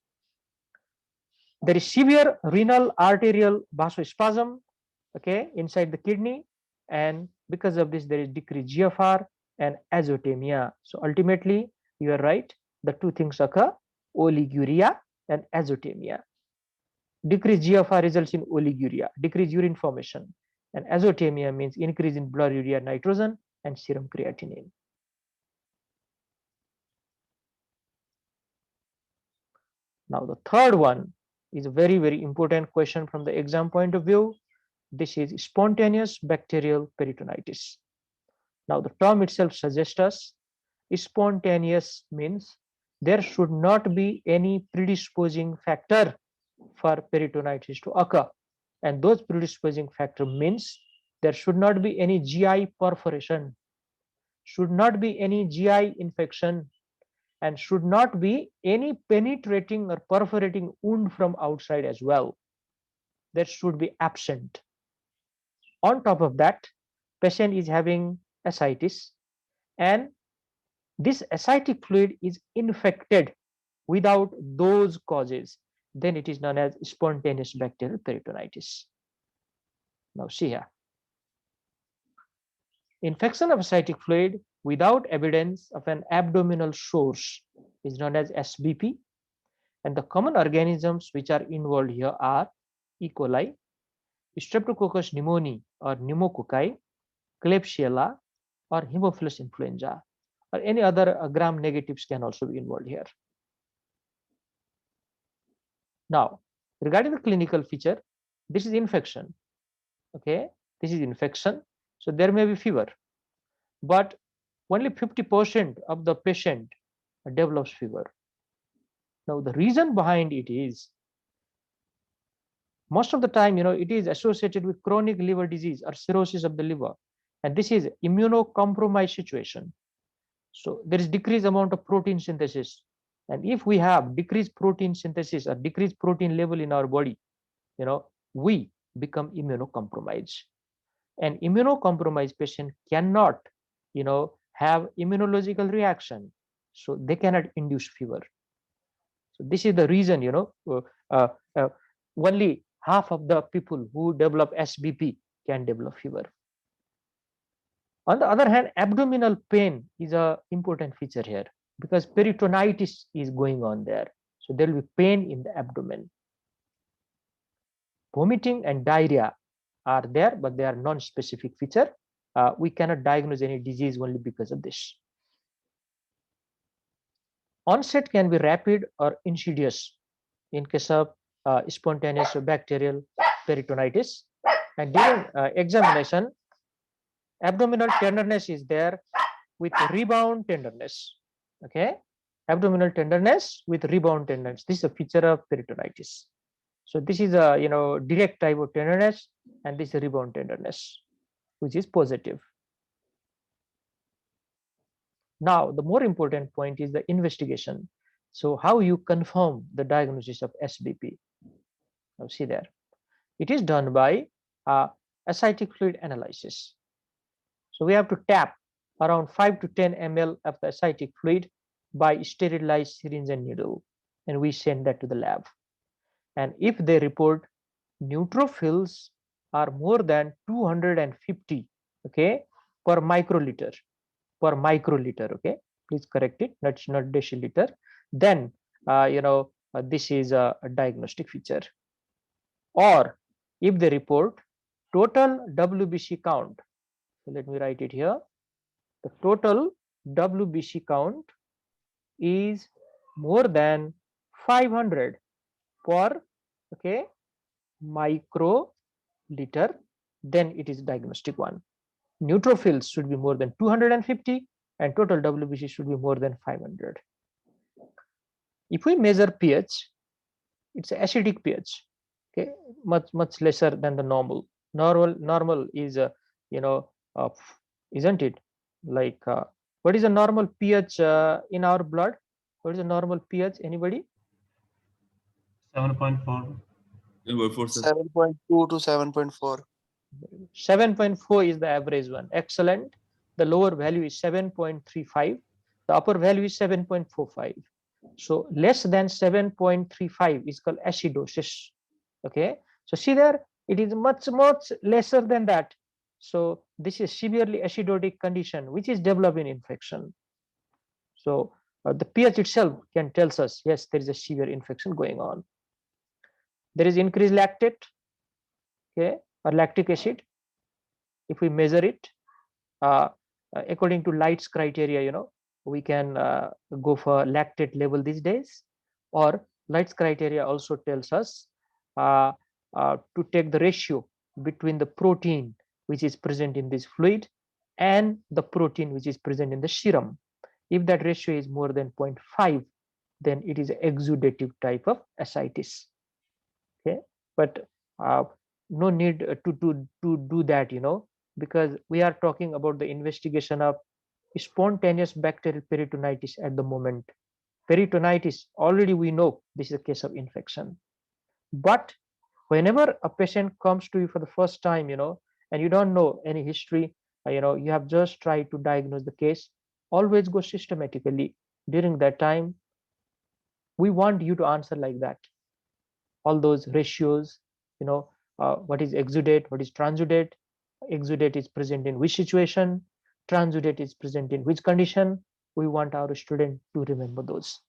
Speaker 1: There is severe renal arterial vasospasm, okay, inside the kidney, and because of this there is decreased GFR and azotemia. So ultimately you are right, the two things occur, oliguria and azotemia. Decreased GFR results in oliguria, decreased urine formation, and azotemia means increase in blood urea nitrogen and serum creatinine. Now the third one is a very important question from the exam point of view. This is spontaneous bacterial peritonitis. Now the term itself suggests us spontaneous means there should not be any predisposing factor for peritonitis to occur, and those predisposing factor means there should not be any GI perforation, should not be any GI infection, and should not be any penetrating or perforating wound from outside as well. That should be absent. On top of that, patient is having ascites, and this ascitic fluid is infected without those causes, then it is known as spontaneous bacterial peritonitis. Now see here. Infection of ascitic fluid without evidence of an abdominal source is known as SBP, and the common organisms which are involved here are E. coli, Streptococcus pneumoniae or pneumococci, Klebsiella, or Haemophilus influenza, or any other gram negatives can also be involved here. Now, regarding the clinical feature, this is infection. Okay, this is infection. So there may be fever, but only 50% of the patient develops fever. Now, the reason behind it is most of the time, it is associated with chronic liver disease or cirrhosis of the liver, and this is immunocompromised situation. So there is decreased amount of protein synthesis, and if we have decreased protein synthesis or decreased protein level in our body, we become immunocompromised. An immunocompromised patient cannot, have immunological reaction, so they cannot induce fever. So this is the reason, only half of the people who develop SBP can develop fever. On the other hand, abdominal pain is an important feature here because peritonitis is going on there. So there will be pain in the abdomen. Vomiting and diarrhea are there, but they are non-specific feature. We cannot diagnose any disease only because of this. Onset can be rapid or insidious in case of spontaneous bacterial peritonitis. And during examination, abdominal tenderness is there with rebound tenderness. Okay, abdominal tenderness with rebound tenderness. This is a feature of peritonitis. So this is a direct type of tenderness, and this is rebound tenderness, which is positive. Now, the more important point is the investigation. So how you confirm the diagnosis of SBP? Now see there. It is done by ascitic fluid analysis. So we have to tap around 5 to 10 ml of the ascitic fluid by sterilized syringe and needle, and we send that to the lab. And if they report neutrophils are more than 250, okay, per microliter, okay, please correct it, not deciliter, then this is a diagnostic feature. Or if they report total WBC count, so let me write it here, the total WBC count is more than 500 per microliter, then it is diagnostic one. Neutrophils should be more than 250 and total WBC should be more than 500. If we measure pH, it's acidic pH, okay, much lesser than the normal. Normal is isn't it, like what is a normal pH in our blood? What is a normal pH? Anybody?
Speaker 6: 7.4.
Speaker 2: What sir?
Speaker 4: 7.2 to 7.4.
Speaker 1: 7.4 is the average one. Excellent. The lower value is 7.35. The upper value is 7.45. So less than 7.35 is called acidosis. Okay. So see there, it is much lesser than that. So this is severely acidotic condition which is developing infection. So the pH itself can tells us, yes, there is a severe infection going on. There is increased lactate, okay, or lactic acid. If we measure it, uh, according to Light's criteria, we can go for lactate level these days, or Light's criteria also tells us uh, to take the ratio between the protein which is present in this fluid and the protein which is present in the serum. If that ratio is more than 0.5, then it is an exudative type of ascites. Okay, but no need to do that, because we are talking about the investigation of spontaneous bacterial peritonitis at the moment. Peritonitis, already we know this is a case of infection. But whenever a patient comes to you for the first time, and you don't know any history, you have just tried to diagnose the case, always go systematically. During that time, we want you to answer like that. All those ratios, what is exudate, what is transudate. Exudate is present in which situation, transudate is present in which condition. We want our student to remember those.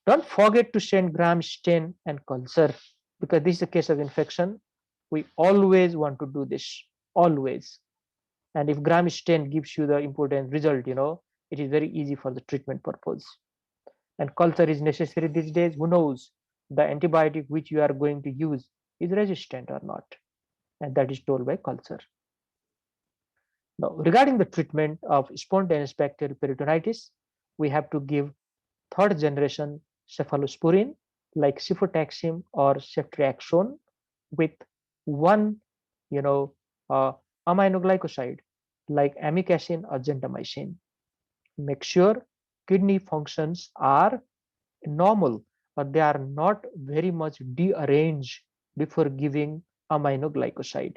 Speaker 1: Don't forget to send gram stain and culture, because this is a case of infection. We always want to do this, always. And if gram stain gives you the important result, it is very easy for the treatment purpose. And culture is necessary these days. Who knows the antibiotic which you are going to use is resistant or not, and that is told by culture. Now, regarding the treatment of spontaneous bacterial peritonitis, we have to give third generation cephalosporin like cefotaxime or ceftriaxone with one, aminoglycoside like amikacin or gentamicin. Make sure kidney functions are normal, but they are not very much dearranged before giving aminoglycoside.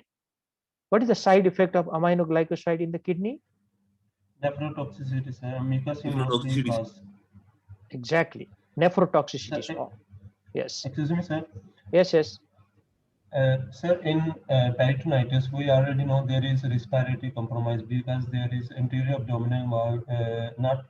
Speaker 1: What is the side effect of aminoglycoside in the kidney?
Speaker 6: Nephrotoxicity, sir. Mucus mostly
Speaker 2: Nephrotoxicity.
Speaker 6: cause.
Speaker 1: Exactly. Nephrotoxicity is
Speaker 6: Sir,
Speaker 1: all. Yes.
Speaker 6: excuse me, sir.
Speaker 1: Yes.
Speaker 6: Sir, in peritonitis, we already know there is respiratory compromise because there is anterior abdominal wall not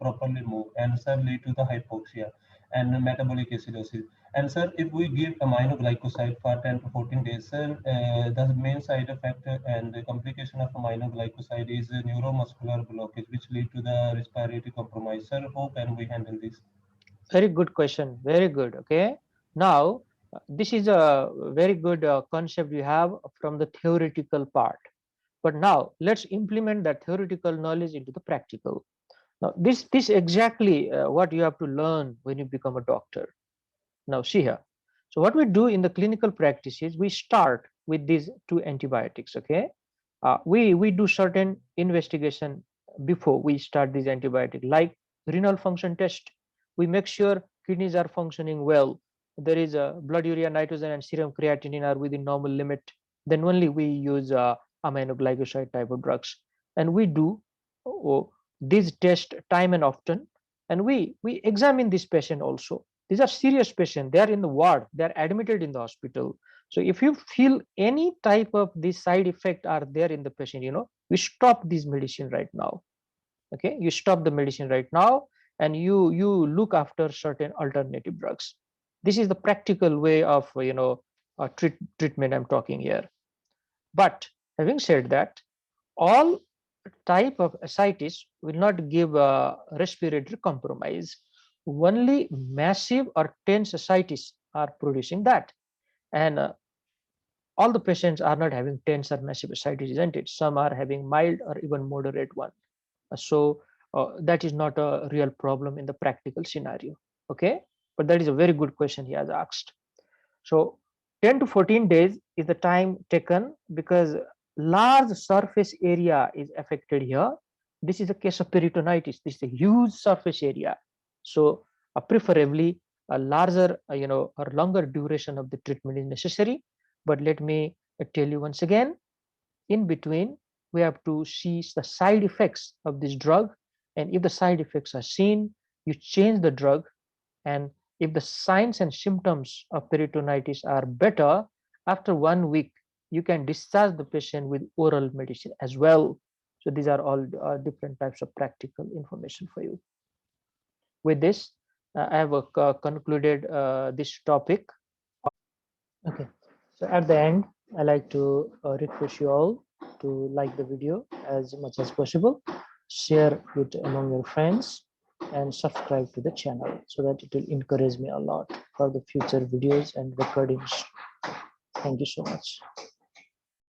Speaker 6: properly moved, and sir lead to the hypoxia and metabolic acidosis. And sir, if we give aminoglycoside for 10 to 14 days, sir, the main side effect and the complication of aminoglycoside is a neuromuscular blockage, which lead to the respiratory compromise. Sir, how can we handle this?
Speaker 1: Very good question. Very good. Okay. Now, this is a very good concept you have from the theoretical part. But now let's implement that theoretical knowledge into the practical. Now, this exactly what you have to learn when you become a doctor. Now, see here. So what we do in the clinical practice is we start with these two antibiotics. Okay. We do certain investigation before we start this antibiotic, like renal function test. We make sure kidneys are functioning well. There is a blood urea nitrogen and serum creatinine are within normal limit. Then only we use aminoglycoside type of drugs, and we do these tests time and often, and we examine this patient also. These are serious patients. They are in the ward. They are admitted in the hospital. So if you feel any type of this side effect are there in the patient, you stop this medicine right now. Okay, you stop the medicine right now, and you look after certain alternative drugs. This is the practical way of treatment I'm talking here. But having said that, all type of ascites will not give a respiratory compromise. Only massive or tense ascites are producing that, and all the patients are not having tense or massive ascites, isn't it? Some are having mild or even moderate one. So that is not a real problem in the practical scenario. Okay, but that is a very good question he has asked. So 10 to 14 days is the time taken because large surface area is affected here. This is a case of peritonitis. This is a huge surface area. So preferably a larger, or longer duration of the treatment is necessary. But let me tell you once again, in between, we have to see the side effects of this drug. And if the side effects are seen, you change the drug. And if the signs and symptoms of peritonitis are better, after 1 week, you can discharge the patient with oral medicine as well. So these are all different types of practical information for you. With this, I have concluded this topic. Okay, so at the end, I like to request you all to like the video as much as possible, share it among your friends, and subscribe to the channel so that it will encourage me a lot for the future videos and recordings. Thank you so much.